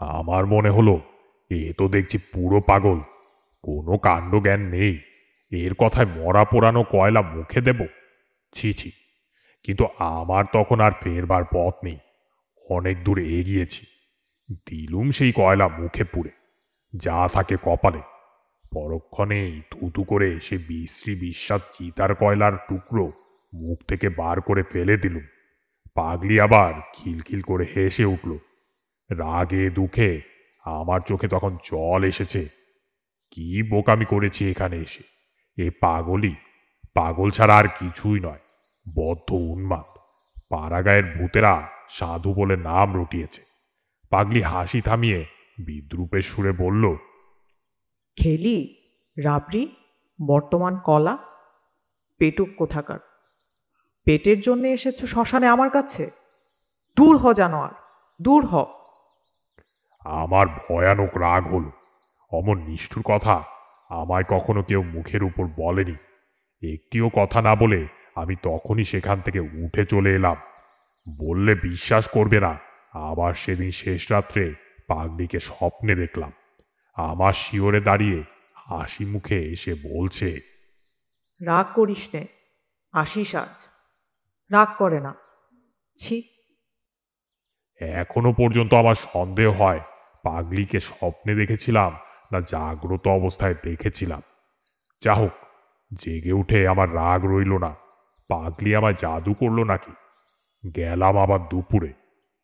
E: আমার মনে হলো এ তো দেখছি পুরো পাগল, কোনো কাণ্ডজ্ঞান নেই, এর কথায় মরা পোড়ানো কয়লা মুখে দেব? ছি ছি। কিন্তু আমার তখন আর ফেরবার পথ নেই, অনেক দূর এগিয়েছি। দিলুম সেই কয়লা মুখে পুড়ে, যা থাকে কপালে। পরক্ষণেই থুতু করে সে বিশ্রী বিশ্বাস চিতার কয়লার টুকরো মুখ থেকে বার করে ফেলে দিলুম। পাগলি আবার খিলখিল করে হেসে উঠল। রাগে দুঃখে আমার চোখে তখন জল এসেছে। কি বোকামি করেছি এখানে এসে! এ পাগল ছাড়া আর কিছুই নয়, বদ্ধ উন্মাদ। পাড়াগাঁয়ের ভূতেরা সাধু বলে নাম রটিয়েছে। পাগলি হাসি থামিয়ে বিদ্রুপের সুরে বলল,
G: খেলি রাবড়ি, বর্তমান কলা, পেটুক কোথাকার। পেটের জন্য এসেছো শ্মশানে আমার কাছে? দূর হ জানোয়ার, দূর হ।
E: আমার ভয়ানক রাগ হল। অমন নিষ্ঠুর কথা আমায় কখনো কেউ মুখের উপর বলেনি। একটিও কথা না বলে আমি তখনই সেখান থেকে উঠে চলে এলাম। বললে বিশ্বাস করবে না, আবার সেদিন শেষ রাত্রে পাগলিকে স্বপ্নে দেখলাম। আমার শিওরে দাঁড়িয়ে হাসি মুখে এসে বলছে,
G: রাগ করিস নে, আসিস আজ। রাগ করে না, ছি।
E: এখনো পর্যন্ত আমার সন্দেহ হয় পাগলিকে স্বপ্নে দেখেছিলাম না জাগ্রত অবস্থায় দেখেছিলাম। যা হোক, জেগে উঠে আমার রাগ রইল না। পাগলি আমায় জাদু করলো নাকি? গেলাম আবার দুপুরে।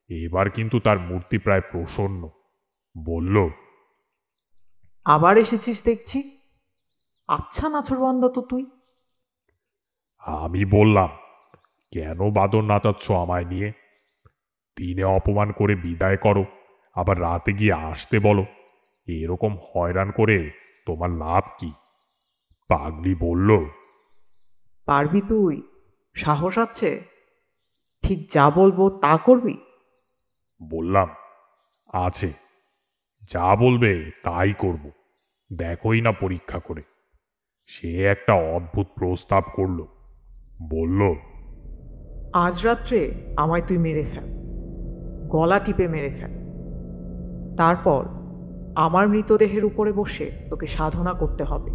E: এবার কিন্তু তার মূর্তি প্রায় প্রসন্ন। বলল,
G: আবার এসেছিস দেখছি। আচ্ছা নাছরবান্দা তো তুই।
E: আমি বললাম, কেন বাদর নাচাচ্ছ আমায় নিয়ে? দিনে অপমান করে বিদায় করো, আবার রাতে গিয়ে আসতে বলো। এরকম হয়রান করে তোমার লাভ কি? পাগলি বলল,
G: পারবি তুই? সাহস আছে? ঠিক যা বলবো তা করবি?
E: বললাম, আছে, যা বলবে তাই করব। দেখোই না পরীক্ষা করে। সে একটা অদ্ভুত প্রস্তাব করল। বলল,
G: আজ রাত্রে আমায় তুই মেরে ফেল, গলা টিপে মেরে ফেল। তারপর আমার মৃতদেহের উপরে বসে তোকে সাধনা করতে হবে।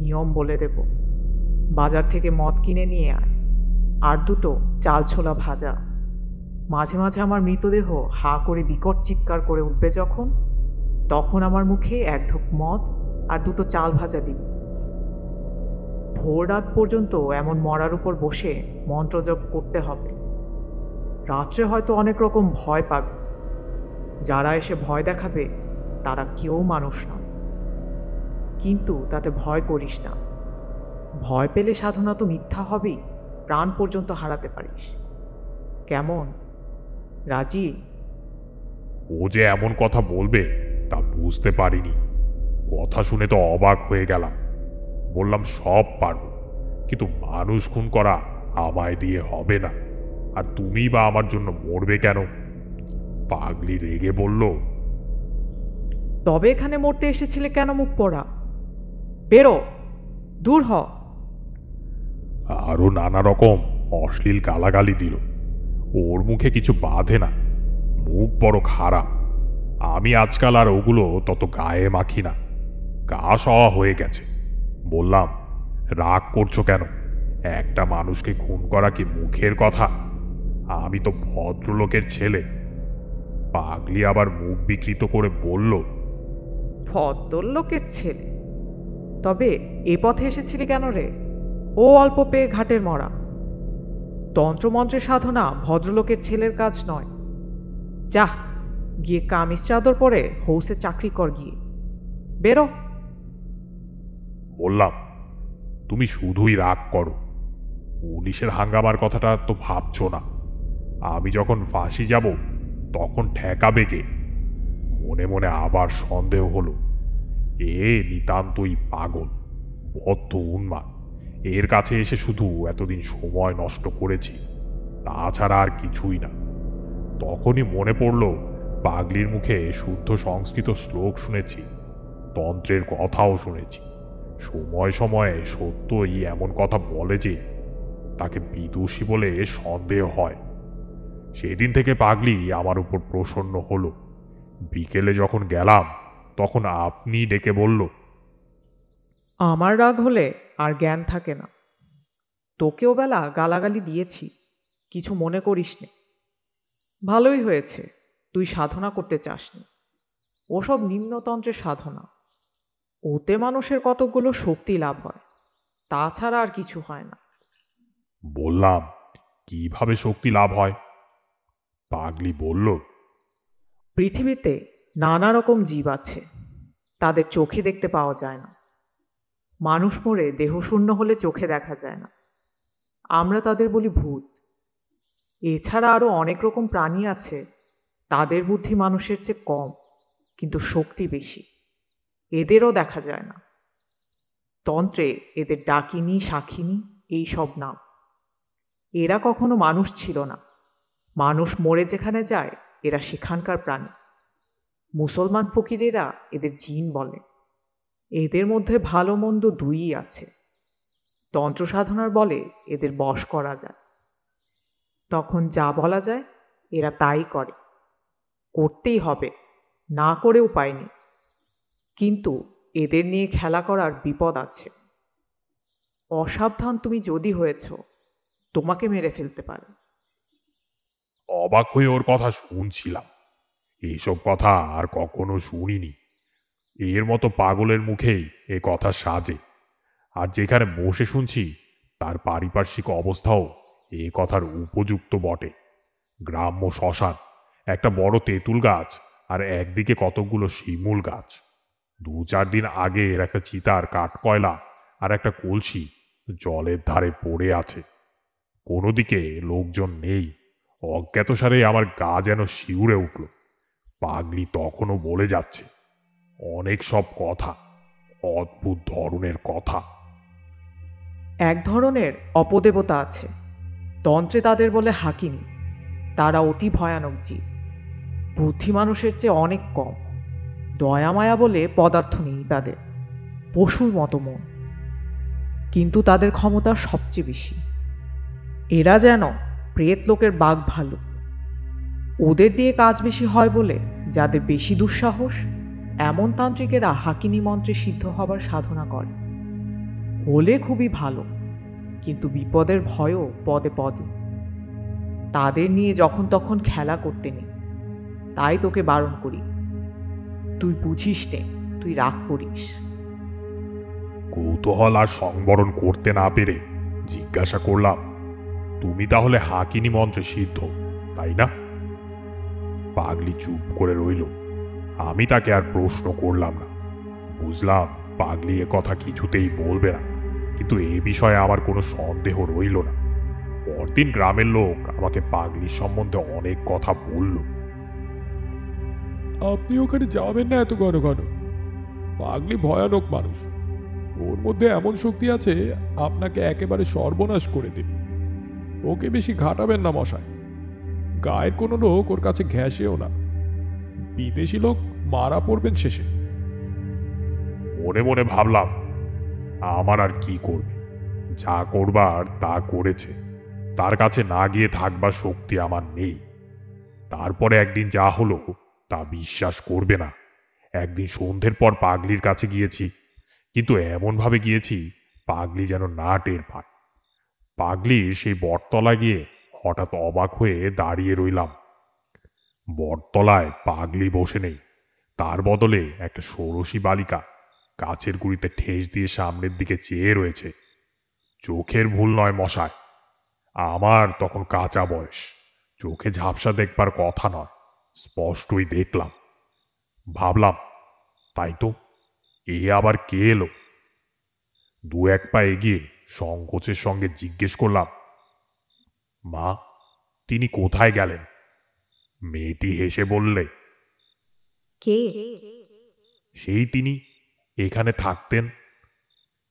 G: নিয়ম বলে দেব। বাজার থেকে মদ কিনে নিয়ে আয়, আর দুটো চাল ছোলা ভাজা। মাঝে মাঝে আমার মৃতদেহ হা করে বিকট চিৎকার করে উঠবে যখন, তখন আমার মুখে এক ঢোক মদ আর দুটো চাল ভাজা দিবি। ভোর রাত পর্যন্ত এমন মরার উপর বসে মন্ত্রজপ করতে হবে। রাত্রে হয়তো অনেক রকম ভয় পাবে। যারা এসে ভয় দেখাবে তারা কেউ মানুষ নয়, কিন্তু তাতে ভয় করিস না। ভয় পেলে সাধনা তো মিথ্যা হবেই, প্রাণ পর্যন্ত হারাতে পারিস। কেমন, রাজি?
E: ও যে এমন কথা বলবে তা বুঝতে পারিনি। কথা শুনে তো অবাক হয়ে গেলাম। বললাম, সব পারব, কিন্তু মানুষ খুন করা আমায় দিয়ে হবে না। আর তুমি বা আমার জন্য মরবে কেন? পাগলি রেগে বলল,
G: তবে এখানে মরতে এসেছিলে কেন মুখ পোড়া? বেরো, দূর হ।
E: আরো নানা রকম অশ্লীল গালাগালি দিল। ওর মুখে কিছু বাধে না, মুখ বড় খারাপ। আমি আজকাল আর ওগুলো তত গায়ে মাখি না, গা সওয়া হয়ে গেছে। বললাম, রাগ করছো কেন? একটা মানুষকে খুন করা কি মুখের কথা? আমি তো ভদ্রলোকের ছেলে। পাগলি আবার মুখ বিকৃত করে বলল,
G: ভদ্রলোকের ছেলে? তবে এ পথে এসেছিলি কেন রে? ও অল্প পেয়ে ঘাটের মরা। তন্ত্রমন্ত্রের সাধনা ভদ্রলোকের ছেলের কাজ নয়। যা, গিয়ে কামিজ চাদর পরে হৌসে চাকরি কর গিয়ে। বেরো।
E: বললাম, তুমি শুধুই রাগ করো। পুলিশের হাঙ্গামার কথাটা তো ভাবছো না। আমি যখন ফাঁসি যাব তখন ঠেকাবে কে? মনে মনে আবার সন্দেহ হলো। এ নিতান্তই পাগল, বদ্ধ উন্মাদ। এর কাছে এসে শুধু এতদিন সময় নষ্ট করেছি, তাছাড়া আর কিছুই না। তখনই মনে পড়ল পাগলির মুখে শুদ্ধ সংস্কৃত শ্লোক শুনেছি, তন্ত্রের কথাও শুনেছি। সময় সময়ে সত্যই এমন কথা বলে যে তাকে বিদুষী বলে সন্দেহ হয়। সেদিন থেকে পাগলি আমার উপর প্রসন্ন হলো। বিকেলে যখন গেলাম তখন আপনি ডেকে বলল,
G: আমার রাগ হলে আর জ্ঞান থাকে না। তোকেও বেলা গালাগালি দিয়েছি, কিছু মনে করিস নে। ভালোই হয়েছে তুই সাধনা করতে চাসনি। ওসব নিম্নতন্ত্রের সাধনা, ওতে মানুষের কতকগুলো শক্তি লাভ হয়, তাছাড়া আর কিছু হয় না।
E: বললাম, কিভাবে শক্তি লাভ হয়? পাগলি বলল,
G: পৃথিবীতে নানা রকম জীব আছে, তাদের চোখে দেখতে পাওয়া যায় না। মানুষ মরে দেহশূন্য হলে চোখে দেখা যায় না, আমরা তাদের বলি ভূত। এছাড়া আরও অনেক রকম প্রাণী আছে, তাদের বুদ্ধি মানুষের চেয়ে কম, কিন্তু শক্তি বেশি, এদেরও দেখা যায় না। তন্ত্রে এদের ডাকিনী, শাখিনী এই সব নাম। এরা কখনো মানুষ ছিল না, মানুষ মরে যেখানে যায় এরা সেখানকার প্রাণী। মুসলমান ফকিরেরা এদের জিন বলে। এদের মধ্যে ভালো মন্দ দুইই আছে। তন্ত্র সাধনার বলে এদের বশ করা যায়। তখন যা বলা যায় এরা তাই করে, করতেই হবে, না করে উপায় নেই। কিন্তু এদের নিয়ে খেলা করার বিপদ আছে। অসাবধান তুমি যদি হয়েছ, তোমাকে মেরে ফেলতে পারে।
E: অবাক হয়ে ওর কথা শুনছিলাম। এইসব কথা আর কখনো শুনিনি। এর মতো পাগলের মুখেই এ কথা সাজে। আর যেখানে বসে শুনছি তার পারিপার্শ্বিক অবস্থাও এ কথার উপযুক্ত বটে। গ্রাম্য শ্মশান, একটা বড় তেঁতুল গাছ, আর একদিকে কতকগুলো শিমুল গাছ। 2-4 দিন আগে এর একটা চিতার কাঠকয়লা আর একটা কলসি জলের ধারে পড়ে আছে। কোনো দিকে লোকজন নেই। অজ্ঞাতসারে আমার গা যেন শিউরে উঠল। পাগলি তখনও বলে যাচ্ছে অনেক সব কথা, অদ্ভুত ধরনের কথা।
G: এক ধরনের অপদেবতা আছে, তন্ত্রে তাদের বলে হাকিনী। তারা অতি ভয়ানক জীব, বুদ্ধি মানুষের চেয়ে অনেক কম। দয়া মায়া বলে পদার্থ নেই তাদের, পশুর মতো মন। কিন্তু তাদের ক্ষমতা সবচেয়ে বেশি। এরা যেন প্রেত লোকের বাঘ ভালু। ওদের দিয়ে কাজ বেশি হয় বলে যাদের বেশি দুঃসাহস, এমন তান্ত্রিকেরা হাকিনী মন্ত্রে সিদ্ধ হবার সাধনা করে। হলে খুবই ভালো, কিন্তু বিপদের ভয়ও পদে পদে। তাদের নিয়ে যখন তখন খেলা করতে নেই, তাই তোকে বারণ করি। তুই বুঝিস নে, তুই রাগ করিস।
E: কৌতূহল আর সংবরণ করতে না পেরে জিজ্ঞাসা করলাম, তুমি তাহলে হাকিনী মন্ত্রে সিদ্ধ, তাই না? পাগলি চুপ করে রইল। আমি তাকে আর প্রশ্ন করলাম না। বুঝলাম পাগলি এ কথা কিছুতেই বলবে না, কিন্তু এ বিষয়ে আমার কোনো সন্দেহ রইল না। পরদিন গ্রামের লোক আমাকে পাগলির সম্বন্ধে অনেক কথা বলল।
A: আপনি ওখানে যাবেন না এত ঘন ঘন। পাগলি ভয়ানক মানুষ। ওর মধ্যে এমন শক্তি আছে আপনাকে একেবারে সর্বনাশ করে দেবে। ওকে বেশি ঘাটাবেন না মশাই। গায়ের কোনো লোক ওর কাছে ঘেঁষেও না। বিদেশি লোক মারা পড়বেন শেষে।
E: মনে মনে ভাবলাম, আমার আর কি করবে? যা করবার তা করেছে, তার কাছে না গিয়ে থাকবার শক্তি আমার নেই। তারপরে একদিন যা হলো তা বিশ্বাস করবে না। একদিন সন্ধ্যের পর পাগলির কাছে গিয়েছি, কিন্তু এমনভাবে গিয়েছি পাগলি যেন না টের পায়। পাগলির সেই বটতলায় গিয়ে হঠাৎ অবাক হয়ে দাঁড়িয়ে রইলাম। বটতলায় পাগলি বসে নেই, তার বদলে একটা ষোড়শী বালিকা গাছের গুঁড়িতে ঠেস দিয়ে সামনের দিকে চেয়ে রয়েছে। চোখের ভুল নয় মশায়, আমার তখন কাঁচা বয়স, চোখে ঝাপসা দেখবার কথা নয়, স্পষ্টই দেখলাম। ভাবলাম, তাই তো, এ আবার কে এলো? 2-1 পা এগিয়ে সংকোচের সঙ্গে জিজ্ঞেস করলাম, মা, তিনি কোথায় গেলেন? মেয়েটি হেসে বললে,
D: কে?
E: সেই তিনি, এখানে থাকতেন।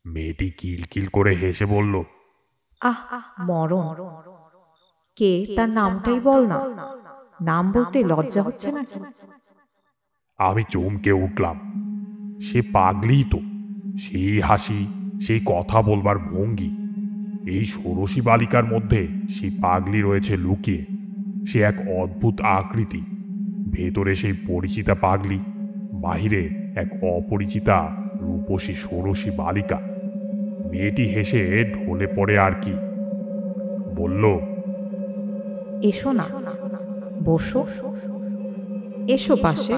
E: মেয়েটি কিলকিল করে হেসে বলল,
D: আহ মরণ। কে তার নামটাই বল না। নাম বলতে লজ্জা হচ্ছে না?
E: আমি চমকে উঠলাম। সে পাগলিই তো, সেই হাসি, সেই কথা বলবার ভঙ্গি, এই ষোড়শী বালিকার মধ্যে সেই পাগলি রয়েছে লুকিয়ে। সে এক অদ্ভুত আকৃতি, ভেতরে সেই পরিচিতা পাগলি, বাহিরে এক অপরিচিতা রূপসী ষোড়শী বালিকা। মেয়েটি হেসে ঢলে পড়ে আর কি, বলল,
D: এসো না, বসো, এসো পাশে।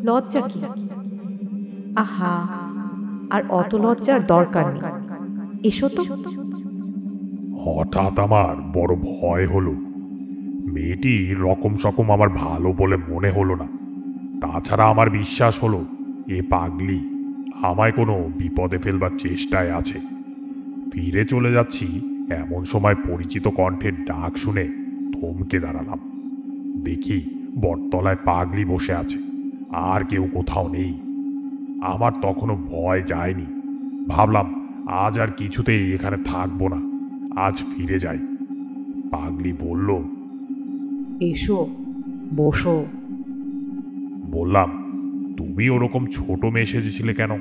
D: লজ্জা কি? আহা, আর অত লজ্জার দরকার নেই, এসো তো।
E: হঠাৎ আমার বড় ভয় হলো। মেয়েটি রকম সকম আমার ভালো বলে মনে হলো না। তাছাড়া আমার বিশ্বাস হলো এ পাগলি আমায় কোনো বিপদে ফেলবার চেষ্টায় আছে। ফিরে চলে যাচ্ছি এমন সময় পরিচিত কণ্ঠের ডাক শুনে থমকে দাঁড়ালাম। দেখি বটতলায় পাগলি বসে আছে, আর কেউ কোথাও নেই। আমার তখনও ভয় যায়নি। ভাবলাম আজ আর কিছুতেই এখানে থাকবো না, আজ ফিরে যাই। পাগলি বলল,
G: এসো, বসো।
E: বললাম, তুমি ওরকম ছোট মেয়ে সেজেছিলে কেন?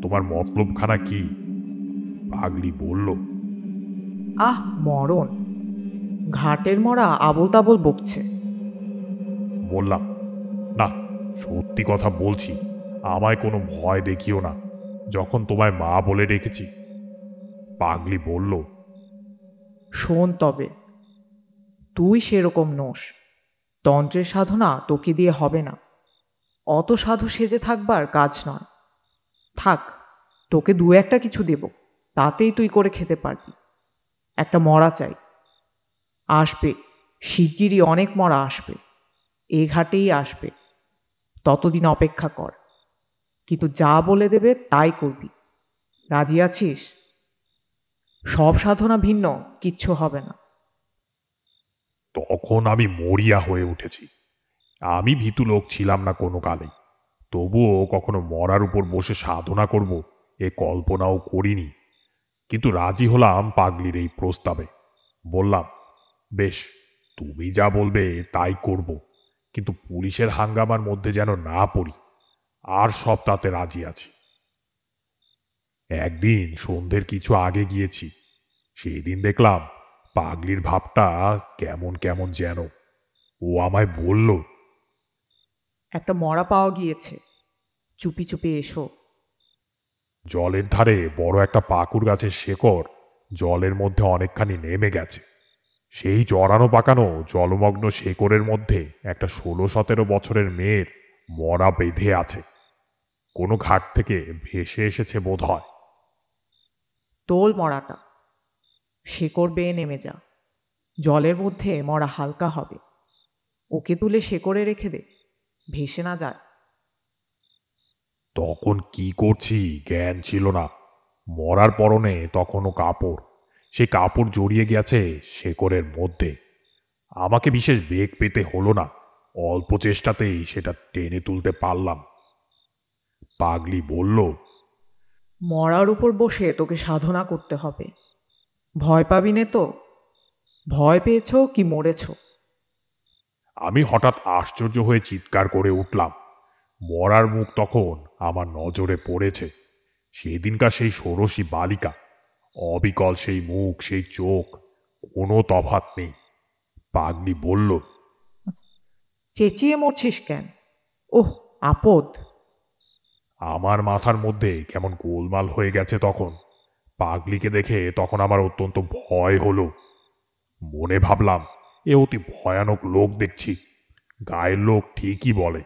E: তোমার মতলবখানা কি? পাগলি বলল,
G: আহ মরণ, ঘাটের মরা আবোল তাবোল বকছে।
E: বললাম, না, সত্যি কথা বলছি, আমায় কোনো ভয় দেখিও না, যখন তোমায় মা বলে রেখেছি। পাগলি বলল,
G: শোন তবে, তুই সেরকম নোস, তন্ত্রের সাধনা তোকে দিয়ে হবে না। অত সাধু সেজে থাকবার কাজ নয়। থাক, তোকে দু একটা কিছু দেব, তাতেই তুই করে খেতে পারবি। একটা মরা চাই। আসবে, শিগগিরই অনেক মরা আসবে, এ ঘাটেই আসবে। ততদিন অপেক্ষা কর, কিন্তু যা বলে দেবে তাই করবি। রাজি আছিস? সব সাধনা ভিন্ন, কিচ্ছু হবে না।
E: তখন আমি মরিয়া হয়ে উঠেছি। আমি ভীতু লোক ছিলাম না কোনো কালেই, তবুও কখনো মরার উপর বসে সাধনা করব এ কল্পনাও করিনি। কিন্তু রাজি হলাম পাগলির এই প্রস্তাবে। বললাম, বেশ, তুমি যা বলবে তাই করব, কিন্তু পুলিশের হাঙ্গামার মধ্যে যেন না পড়ি, আর সব তাতে রাজি আছি। একদিন সন্ধ্যের কিছু আগে গিয়েছি। সেদিন দেখলাম পাগলির ভাবটা কেমন কেমন যেন। ও আমায় বলল,
G: একটা মরা পাওয়া গিয়েছে, চুপি চুপি এসো।
E: জলের ধারে বড় একটা পাকুড় গাছের শেকড় জলের মধ্যে অনেকখানি নেমে গেছে। সেই জড়ানো পাকানো জলমগ্ন শেকড়ের মধ্যে একটা 16-17 বছরের মেয়ের মরা বেঁধে আছে। কোনো ঘাট থেকে ভেসে এসেছে বোধ হয়।
G: তোল মরাটা, শেকড় বেয়ে নেমে যা, জলের মধ্যে মরা হালকা হবে। ওকে তুলে শেকড়ে রেখে দে, ভেসে না যায়।
E: তখন কি করছি জ্ঞান ছিল না। মরার পরনে তখনও কাপড়, সে কাপড় জড়িয়ে গেছে শেকড়ের মধ্যে। আমাকে বিশেষ বেগ পেতে হলো না, অল্প চেষ্টাতেই সেটা টেনে তুলতে পারলাম। পাগলি বলল,
G: মরার উপর বসে তোকে সাধনা করতে হবে। ভয় পাবি নে তো? ভয় পেয়েছো কি মরেছো?
E: আমি হঠাৎ আশ্চর্য হয়ে চিৎকার করে উঠলাম। মরার মুখ তখন আমার নজরে পড়েছে। সেদিনকার সেই ষোড়শী বালিকা, অবিকল সেই মুখ, সেই চোখ, কোনো তফাৎ নেই। পাগলি বলল,
G: চেঁচিয়ে মরছিস কেন? ওহ, আপদ!
E: আমার মাথার মধ্যে কেমন গোলমাল হয়ে গেছে তখন। পাগলিকে দেখে তখন আমার অত্যন্ত ভয় হলো। মনে ভাবলাম, এ অতি ভয়ানক লোক দেখছি। গায়ের লোক ঠিকই বলে,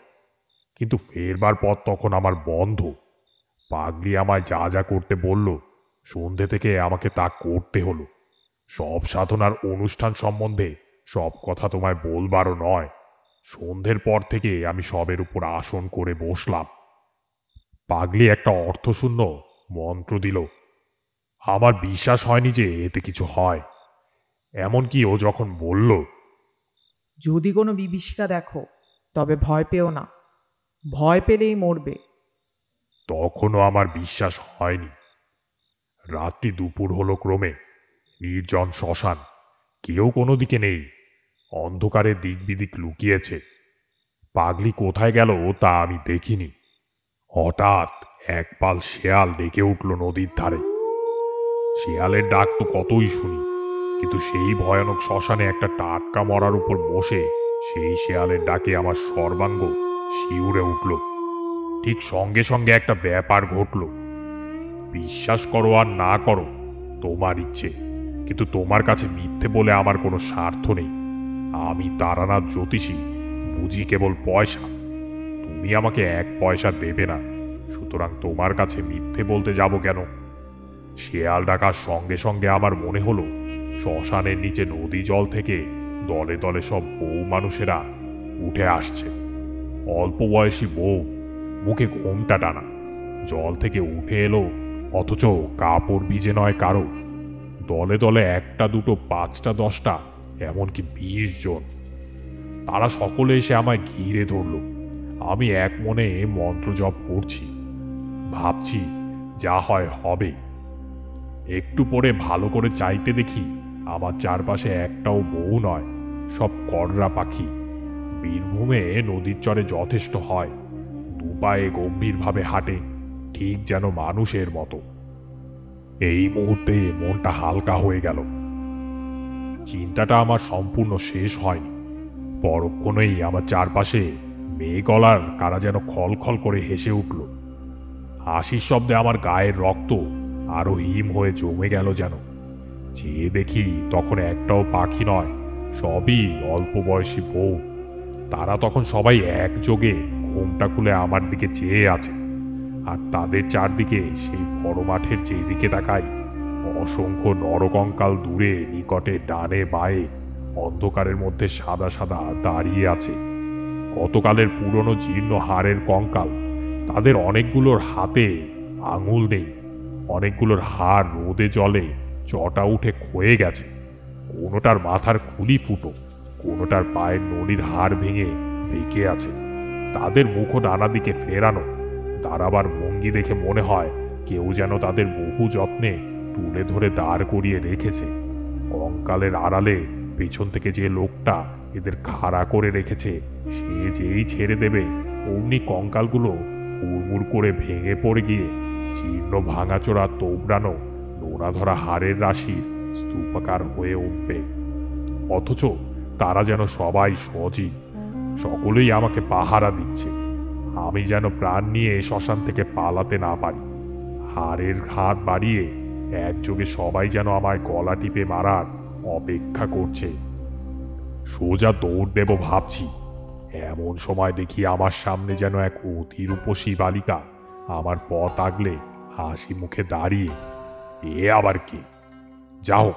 E: কিন্তু ফেরবার পথ তখন আমার বন্ধ। পাগলি আমায় যা যা করতে বলল, সন্ধে থেকে আমাকে তা করতে হলো। সব সাধনার অনুষ্ঠান সম্বন্ধে সব কথা তোমায় বলবারও নয়। সন্ধ্যের পর থেকে আমি সবের উপর আসন করে বসলাম। পাগলি একটা অর্থশূন্য মন্ত্র দিল। আমার বিশ্বাস হয়নি যে এতে কিছু হয়। এমনকি ও যখন বলল,
G: যদি কোনো বিভীষিকা দেখো, তবে ভয় পেও না, ভয় পেলেই মরবে।
E: তখনও আমার বিশ্বাস হয়নি। রাত্রি দুপুর হলো ক্রমে। নির্জন শ্মশান, কেউ কোনো দিকে নেই। অন্ধকারে দিক বিদিক লুকিয়েছে। পাগলি কোথায় গেল তা আমি দেখিনি। হঠাৎ এক পাল শেয়াল ডেকে উঠল নদীর ধারে। শেয়ালের ডাক তো কতই শুনি, কিন্তু সেই ভয়ানক শ্মশানে একটা টাটকা মরার উপর বসে সেই শেয়ালের ডাকে আমার সর্বাঙ্গ শিউরে উঠল। ঠিক সঙ্গে সঙ্গে একটা ব্যাপার ঘটল। বিশ্বাস করো আর না করো, তোমার ইচ্ছে, কিন্তু তোমার কাছে মিথ্যে বলে আমার কোনো স্বার্থ নেই। আমি তারানাথ জ্যোতিষী, বুঝি কেবল পয়সা। তুমি আমাকে 1 পয়সা দেবে না, সুতরাং তোমার কাছে মিথ্যে বলতে যাব কেন? শেয়াল ডাকার সঙ্গে সঙ্গে আমার মনে হলো শ্মশানের নিচে নদী জল থেকে দলে দলে সব বউ মানুষেরা উঠে আসছে। অল্প বয়সী বউ, মুখে ঘোমটা টানা, জল থেকে উঠে এলো, অথচ কাপড় ভিজে নয় কারো। দলে দলে 1টা 2টো 5টা 10টা, এমনকি 20 জন। তারা সকলে এসে আমায় ঘিরে ধরল। আমি এক মনে মন্ত্র জপ করছি, ভাবছি যা হয় হবে। একটু পরে ভালো করে চাইতে দেখি আমার চারপাশে একটাও বউ নয়, সব কররা পাখি। বীরভূমে নদীর চরে যথেষ্ট হয়, দুপায়ে গম্ভীরভাবে হাঁটে, ঠিক যেন মানুষের মতো। এই মুহূর্তে মনটা হালকা হয়ে গেল। চিন্তাটা আমার সম্পূর্ণ শেষ হয়নি। পরক্ষণেই আমার চারপাশে মেয়ে গলার কারা যেন খলখল করে হেসে উঠল। হাসির শব্দে আমার গায়ের রক্ত আরো হিম হয়ে জমে গেল যেন। চেয়ে দেখি তখন একটাও পাখি নয়, সবই অল্প বয়সী বউ। তারা তখন সবাই একযোগে ঘোমটা খুলে আমার দিকে চেয়ে আছে, আর তাদের চারদিকে সেই বড় মাঠের যেদিকে তাকাই অসংখ্য নরকঙ্কাল দূরে নিকটে ডানে বায়ে অন্ধকারের মধ্যে সাদা সাদা দাঁড়িয়ে আছে। কতকালের পুরনো জীর্ণ হাড়ের কঙ্কাল। তাদের অনেকগুলোর হাতে আঙুল নেই, অনেকগুলোর হাড় রোদে জলে চটা উঠে ক্ষয়ে গেছে। কোনোটার মাথার খুলি ফুটো, কোনোটার পায়ের নড়ির হাড় ভেঙে বেঁকে আছে। তাদের মুখও নানা দিকে ফেরানো। দাঁড়াবার ভঙ্গি দেখে মনে হয় কেউ যেন তাদের বহু যত্নে তুলে ধরে দাঁড় করিয়ে রেখেছে। কঙ্কালের আড়ালে পেছন থেকে যে লোকটা এদের খাড়া করে রেখেছে, সে যেই ছেড়ে দেবে অমনি কঙ্কালগুলো হুড়মুড় করে ভেঙে পড়ে গিয়ে জীর্ণ ভাঙাচোরা তোবড়ানো নোনা ধরা হাড়ের রাশির স্তূপাকার হয়ে উঠবে। অথচ তারা যেন সবাই সজীব, সকলেই আমাকে পাহারা দিচ্ছে। আমি যেন প্রাণ নিয়ে শ্মশান থেকে পালাতে না পারি। হাড়ের হাত বাড়িয়ে একযোগে সবাই যেন আমায় গলা টিপে মারার অপেক্ষা করছে। সোজা দৌড় দেব ভাবছি, এমন সময় দেখি আমার সামনে যেন এক অতি রূপসী বালিকা আমার পথ আগলে হাসি মুখে দাঁড়িয়ে। এ আবার কি? যাও,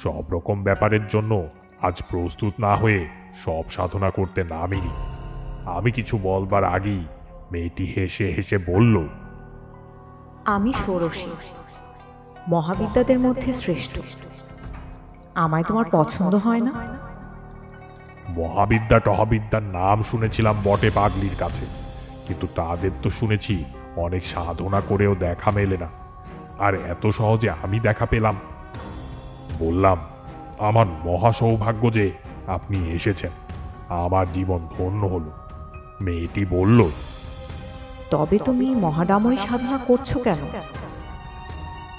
E: সব রকম ব্যাপারের জন্য আজ প্রস্তুত না হয়ে সব সাধনা করতে নামিনি। আমি কিছু বলবার আগেই মেয়েটি হেসে হেসে বলল,
D: আমি ষোড়শী, মহাবিদ্যাদের মধ্যে শ্রেষ্ঠ। আমায় তোমার পছন্দ হয় না?
E: মহাবিদ্যা টহাবিদ্যার নাম শুনেছিলাম বটে পাগলির কাছে, কিন্তু তাদের তো শুনেছি অনেক সাধনা করেও দেখা মেলে না, আর এত সহজে আমি দেখা পেলাম। বললাম, আমার মহা সৌভাগ্য যে আপনি এসেছেন, আমার জীবন ধন্য হলো। মেয়েটি বলল,
D: তবে তুমি মহাডামরি সাধনা করছো কেন?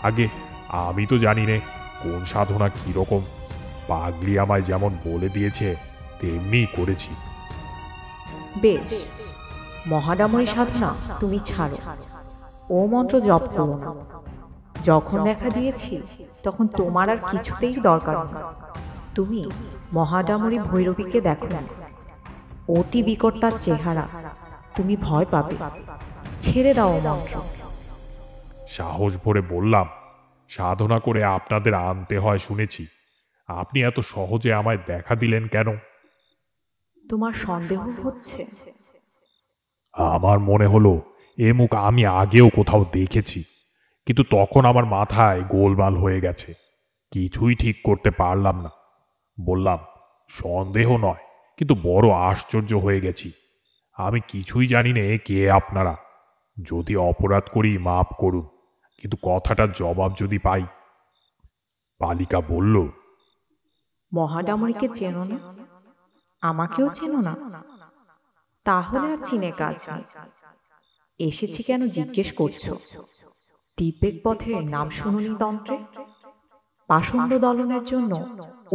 E: আগে আমি তো জানি নে কোন সাধনা কিরকম। পাগলি আমায় যেমন বলে দিয়েছে তেমনিই করেছি।
D: বেশ, মহাডামরি সাধনা তুমি ছাড়ো, ও মন্ত্র জপ করো না। যখন দেখা দিয়েছি তখন তোমার আর কিছুতেই দরকার নেই। তুমি মহাডামরি ভৈরবীকে দেখো না, অতি বিকট তার চেহারা, তুমি ভয় পাবে। ছেড়ে দাও ও মন্ত্র।
E: সাহস ভরে বললাম, সাধনা করে আপনাদের আনতে হয় শুনেছি, আপনি এত সহজে আমায় দেখা দিলেন কেন?
D: তোমার সন্দেহ হচ্ছে?
E: আমার মনে হলো এ মুখ আমি আগেও কোথাও দেখেছি, কিন্তু তখন আমার মাথায় গোলমাল হয়ে গেছে, কিছুই ঠিক করতে পারলাম না। বললাম, সন্দেহ নয়, কিন্তু বড় আশ্চর্য হয়ে গেছি। আমি কিছুই জানি না কে আপনারা। যদি অপরাধ করি মাপ করুন, কিন্তু কথাটার জবাব যদি পাই। বালিকা বলল,
D: মহাডামরিকে চেনো না? আমাকেও চেনো না? তাহলে আর চিনে কাজ নেই। এসেছি কেন জিজ্ঞেস করছো? দিব্যেক পথের নাম শুনুনি তন্ত্রে? পাষণ্ড দলনের জন্য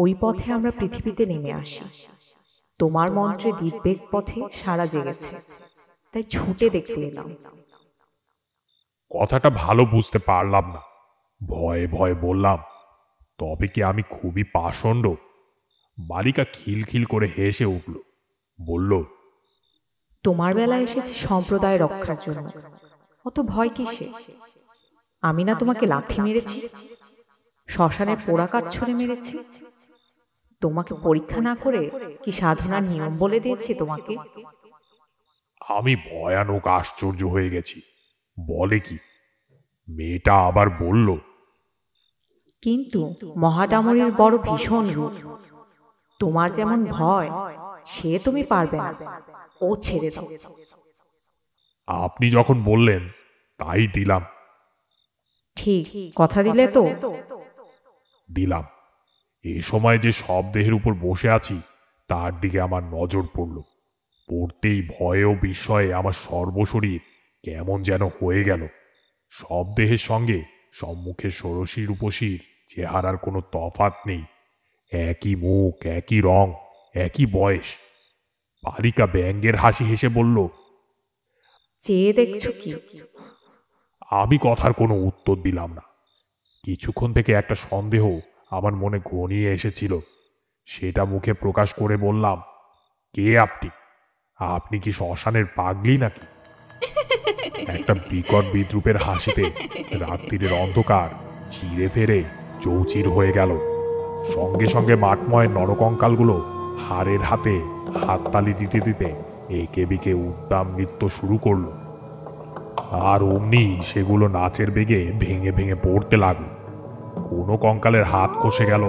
D: ওই পথে আমরা পৃথিবীতে নেমে আসি। তোমার মন্ত্রে দিব্যেক পথে সারা জেগেছে, তাই ছুটে দেখতে এলাম।
E: কথাটা ভালো বুঝতে পারলাম না, ভয়ে ভয়ে বললাম, তবে কি আমি খুবই পাষণ্ড? বালিকা খিলখিল করে হেসে উঠল, বলল,
D: তোমার বেলায় এসেছি সম্প্রদায় রক্ষার জন্য, অত ভয় কিসে? আমি না তোমাকে লাথি মেরেছি, শ্মশানের পোড়া কাঠ ছুঁড়ে মেরেছি? তোমাকে পরীক্ষা না করে কি সাধনার নিয়ম বলে দিয়েছি তোমাকে?
E: আমি ভয়ানক আশ্চর্য হয়ে গেছি। বলে কি? মেয়েটা আবার বলল,
D: কিন্তু মহাডামরির বড় ভীষণ রূপ, তোমার যেমন ভয় সে তুমি পারবে না, ও ছেড়ে দাও।
E: আপনি যখন বললেন তাই দিলাম।
D: ঠিক কথা দিলে তো?
E: দিলাম। এ সময় যে সব দেহের উপর বসে আছি তার দিকে আমার নজর পড়ল। পড়তেই ভয়ে ও বিস্ময়ে আমার সর্বশরীর কেমন যেন হয়ে গেল। সব দেহের সঙ্গে সম্মুখে ষোড়শী রূপসীর চেহারার কোনো তফাৎ নেই। একই মুখ, একই রং, একই বয়স। বালিকা ব্যঙ্গের হাসি হেসে বলল,
D: চেয়ে দেখছো কি?
E: আমি কথার কোনো উত্তর দিলাম না। কিছুক্ষণ থেকে একটা সন্দেহ আমার মনে ঘনিয়ে এসেছিল, সেটা মুখে প্রকাশ করে বললাম, কে আপনি? আপনি কি শ্মশানের পাগলি নাকি? একটা বিকট বিদ্রুপের হাসিতে রাত্রির অন্ধকার চিরে ফেরে চৌচির হয়ে গেল। সঙ্গে সঙ্গে মাঠময় নরকঙ্কালগুলো হাড়ের হাতে হাততালি দিতে দিতে একে বিকে উদ্দাম নৃত্য শুরু করলো। আর অমনি সেগুলো নাচের বেগে ভেঙে ভেঙে পড়তে লাগলো। কোনো কঙ্কালের হাত খসে গেল,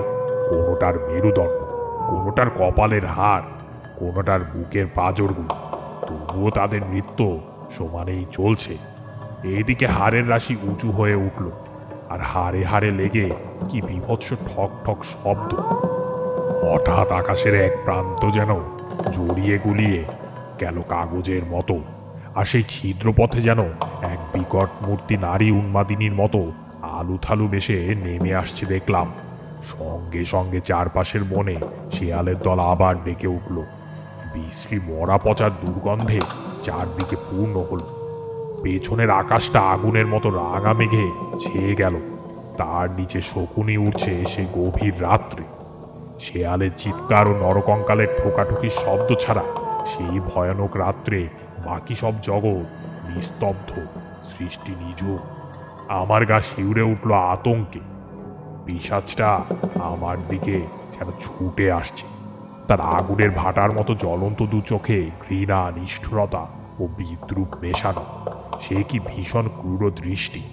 E: কোনোটার মেরুদণ্ড, কোনোটার কপালের হাড়, কোনোটার বুকের পাঁজরগুলো। তবুও তাদের নৃত্য সমানেই চলছে। এদিকে হাড়ের রাশি উঁচু হয়ে উঠল, আর হাড়ে হাড়ে লেগে কি বীভৎস ঠক ঠক শব্দ। হঠাৎ আকাশের এক প্রান্ত যেন জড়িয়ে গুলিয়ে গেল কাগজের মতো, আর সেই ছিদ্রপথে যেন এক বিকট মূর্তি নারী উন্মাদিনীর মতো আলুথালু বেশে নেমে আসছে দেখলাম। সঙ্গে সঙ্গে চারপাশের বনে শেয়ালের দল আবার ডেকে উঠল। বিশ্রী মরা পচার দুর্গন্ধে চারদিকে পূর্ণ হল। পেছনের আকাশটা আগুনের মতো রাঙা মেঘে ছেয়ে গেল। তার নিচে শকুনি উঠছে সে গভীর রাত্রে। শেয়ালের চিৎকার ও নরকঙ্কালের ঠোকাঠুকির শব্দ ছাড়া সেই ভয়ানক রাত্রে বাকি সব জগৎ নিস্তব্ধ, সৃষ্টি নিঝুম। আমার গা শিউরে উঠল আতঙ্কে। পিশাচটা আমার দিকে যেন ছুটে আসছে, তার আগুনের ভাটার মতো জ্বলন্ত দু চোখে ঘৃণা, নিষ্ঠুরতা ও বিদ্রুপ মেশানো। সে কি ভীষণ ক্রূর দৃষ্টি!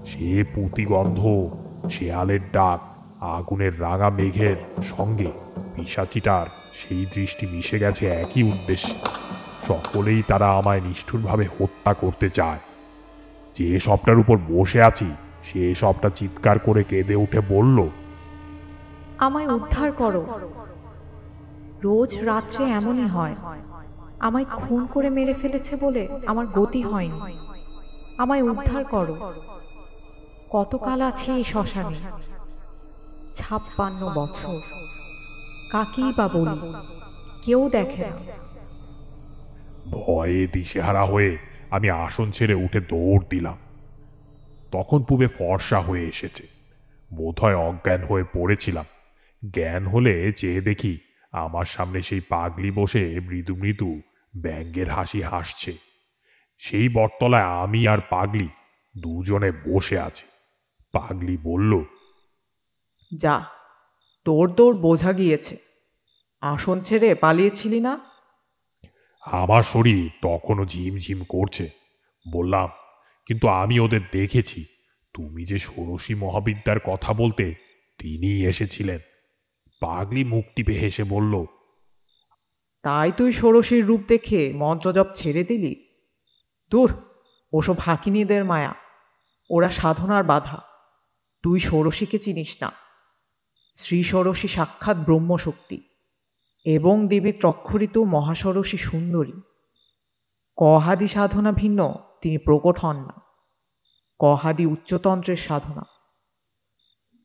E: সে পুঁতিগন্ধ, শেয়ালের ডাক, আগুনের রাঙা মেঘের সঙ্গে পিশাচিটার সেই দৃষ্টি মিশে গেছে একই উদ্দেশ্যে। সকলেই তারা আমায় নিষ্ঠুরভাবে হত্যা করতে চায়। যে সবটার উপর বসে আছি সে সবটা চিৎকার করে কেঁদে উঠে বলল,
D: আমায় উদ্ধার করো। রোজ রাত্রে এমনই হয়। আমায় খুন করে মেরে ফেলেছে বলে আমার গতি হয়নি। আমায় উদ্ধার করো। কতকাল আছি এই শ্মশানে? 56 বছর। কাকেই বা বলি, কেউ দেখে না।
E: ভয়ে দিশেহারা হয়ে আমি আসন ছেড়ে উঠে দৌড় দিলাম। তখন পূবে ফর্সা হয়ে এসেছে। বোধহয় অজ্ঞান হয়ে পড়েছিলাম। জ্ঞান হলে চেয়ে দেখি আমার সামনে সেই পাগলি বসে মৃদু মৃদু ব্যঙ্গের হাসি হাসছে। সেই বটতলায় আমি আর পাগলি দুজনে বসে আছে। পাগলি বলল,
G: যা, তোর দৌড় বোঝা গিয়েছে। আসন ছেড়ে পালিয়েছিলি না?
E: আমার শরীর তখনও ঝিমঝিম করছে। বললাম, কিন্তু আমি ওদের দেখেছি। তুমি যে ষোড়শী মহাবিদ্যার কথা বলতে, তিনিই এসেছিলেন। পাগলি মুখ টিপে হেসে বলল,
G: তাই তুই ষোড়শীর রূপ দেখে মন্ত্রজপ ছেড়ে দিলি? দূর, ওসব হাকিনীদের মায়া। ওরা সাধনার বাধা। তুই ষোড়শীকে চিনিস না। শ্রী ষোড়শী সাক্ষাৎ ব্রহ্মশক্তি এবং দেবী ত্রক্ষরিত মহাষোড়শী সুন্দরী। কহাদি সাধনা ভিন্ন, তিনি প্রকট হন না। কহাদি উচ্চতন্ত্রের সাধনা।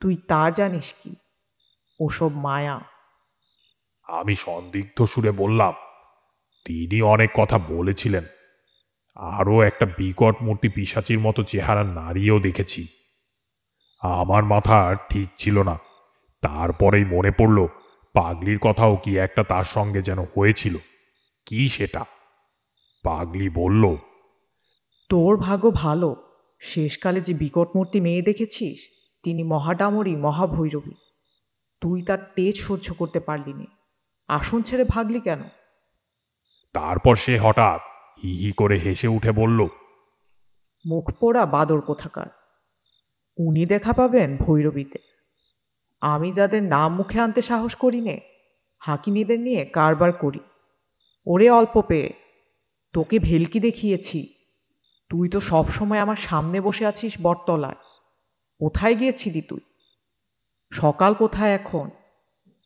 G: তুই তা জানিস কি? ওসব মায়া।
E: আমি সন্দিগ্ধ সুরে বললাম, তিনি অনেক কথা বলেছিলেন। আরও একটা বিকট মূর্তি পিশাচির মতো চেহারা নারীও দেখেছি। আমার মাথা ঠিক ছিল না। তারপরেই মনে পড়ল পাগলির কথাও কি একটা তার সঙ্গে যেন হয়েছিল। কি সেটা? পাগলি বলল,
G: তোর ভাগ্য ভালো, শেষকালে যে বিকট মূর্তি মেয়ে দেখেছিস তিনি মহাডামরী মহাভৈরবী। তুই তার তেজ সহ্য করতে পারলি নে, আসন ছেড়ে ভাগলি কেন?
E: তারপর সে হঠাৎ হি হি করে হেসে উঠে বলল,
G: মুখ পোড়া বাদর কোথাকার। উনি দেখা পাবেন ভৈরবীতে। আমি যাদের নাম মুখে আনতে সাহস করি নে, হাকিনীদের নিয়ে কারবার করি। ওরে অল্প পেয়ে তোকে ভেলকি দেখিয়েছি। তুই তো সবসময় আমার সামনে বসে আছিস বটতলায়। কোথায় গিয়েছিলি তুই? সকাল কোথায় এখন,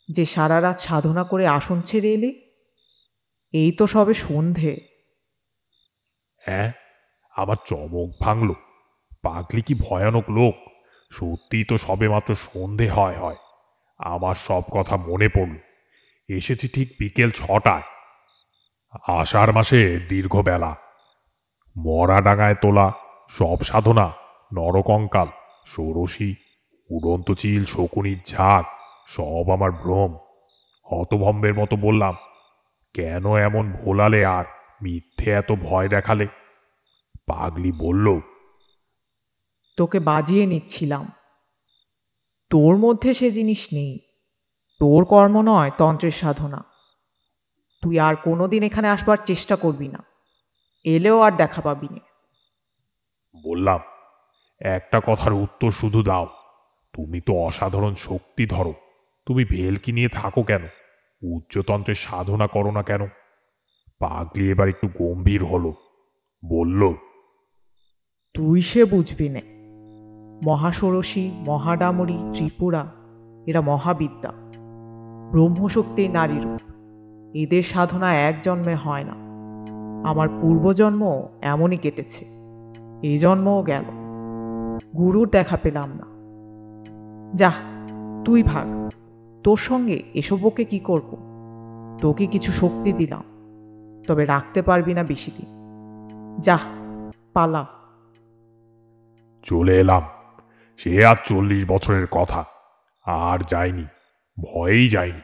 G: যে সারা রাত সাধনা করে আসন ছেড়ে এলি? এই তো সবে সন্ধে।
E: হ্যাঁ, আমার চমক ভাঙল। পাগলি কি ভয়ানক লোক! সত্যিই তো সবেমাত্র সন্ধে হয়। আমার সব কথা মনে পড়ল। এসেছি ঠিক বিকেল 6টায়। আষাঢ় মাসে দীর্ঘ বেলা, মরা ডাঙায় তোলা সব সাধনা, নরকঙ্কাল, ষোড়শী, উড়ন্ত চিল, শকুনির ঝাঁক, সব আমার ভ্রম। হতভম্বের মতো বললাম, কেন এমন ভোলালে আর মিথ্যে এত ভয় দেখালে? পাগলি বলল,
G: তোকে বাজিয়ে নিচ্ছিলাম। তোর মধ্যে সে জিনিস নেই। তোর কর্ম নয় তন্ত্রের সাধনা। তুই আর কোনোদিন এখানে আসবার চেষ্টা করবি না, এলেও আর দেখা পাবি না।
E: বললাম, একটা কথার উত্তর শুধু দাও। তুমি তো অসাধারণ শক্তি ধরো, তুমি ভেলকি নিয়ে থাকো কেন? উচ্চতন্ত্রের সাধনা করো না কেন? পাগলি এবার একটু গম্ভীর হলো, বলল,
G: তুই সে বুঝবি নে। মহাষোড়শী, মহাডামরী, ত্রিপুরা এরা মহাবিদ্যা, ব্রহ্মশক্তির নারীরূপ। এদের সাধনা এক জন্মে হয় না। আমার পূর্বজন্ম এমনই কেটেছে, এই জন্মও গেল। গুরুর দেখা পেলাম না। যা, তুই ভাগ। তোর সঙ্গে এসব ওকে কি করব? তোকে কিছু শক্তি দিলাম, তবে রাখতে পারবি না বেশি দিন। যা, পালা।
E: চলে এলাম। সে আর 40 বছরের কথা। আর যায়নি, ভয়েই যায়নি।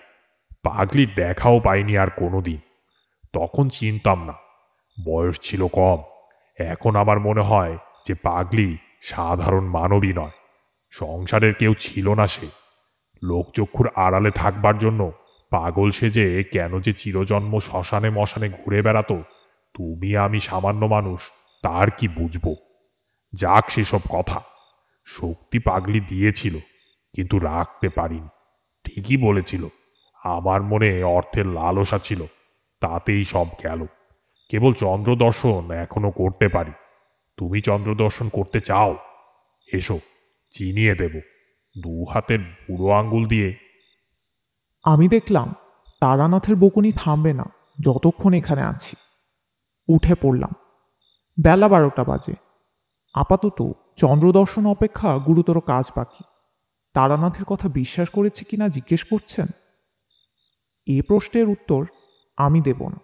E: পাগলির দেখাও পাইনি আর কোনোদিন। তখন চিনতাম না, বয়স ছিল কম। এখন আমার মনে হয় যে পাগলি সাধারণ মানবী নয়, সংসারের কেউ ছিল না সে। লোকচক্ষুর আড়ালে থাকবার জন্য পাগল সেজে কেন যে চিরজন্ম শ্মশানে মশানে ঘুরে বেড়াতো, তুমি আমি সামান্য মানুষ তার কি বুঝবো? যাক সেসব কথা। শক্তি পাগলি দিয়েছিল, কিন্তু রাখতে পারিনি। ঠিকই বলেছিল, আমার মনে অর্থের লালসা ছিল, তাতেই সব গেল। কেবল চন্দ্র দর্শন এখনো করতে পারি। তুমি চন্দ্র দর্শন করতে চাও? এসো, চিনিয়ে দেব 2 হাতের বুড়ো আঙ্গুল দিয়ে।
B: আমি দেখলাম তারানাথের বকুনি থামবে না যতক্ষণ এখানে আছি। উঠে পড়লাম। বেলা 12টা বাজে। আপাতত চন্দ্রদর্শন অপেক্ষা গুরুতর কাজ বাকি। তারানাথের কথা বিশ্বাস করেছে কিনা জিজ্ঞেস করছেন? এ প্রশ্নের উত্তর আমি দেব না।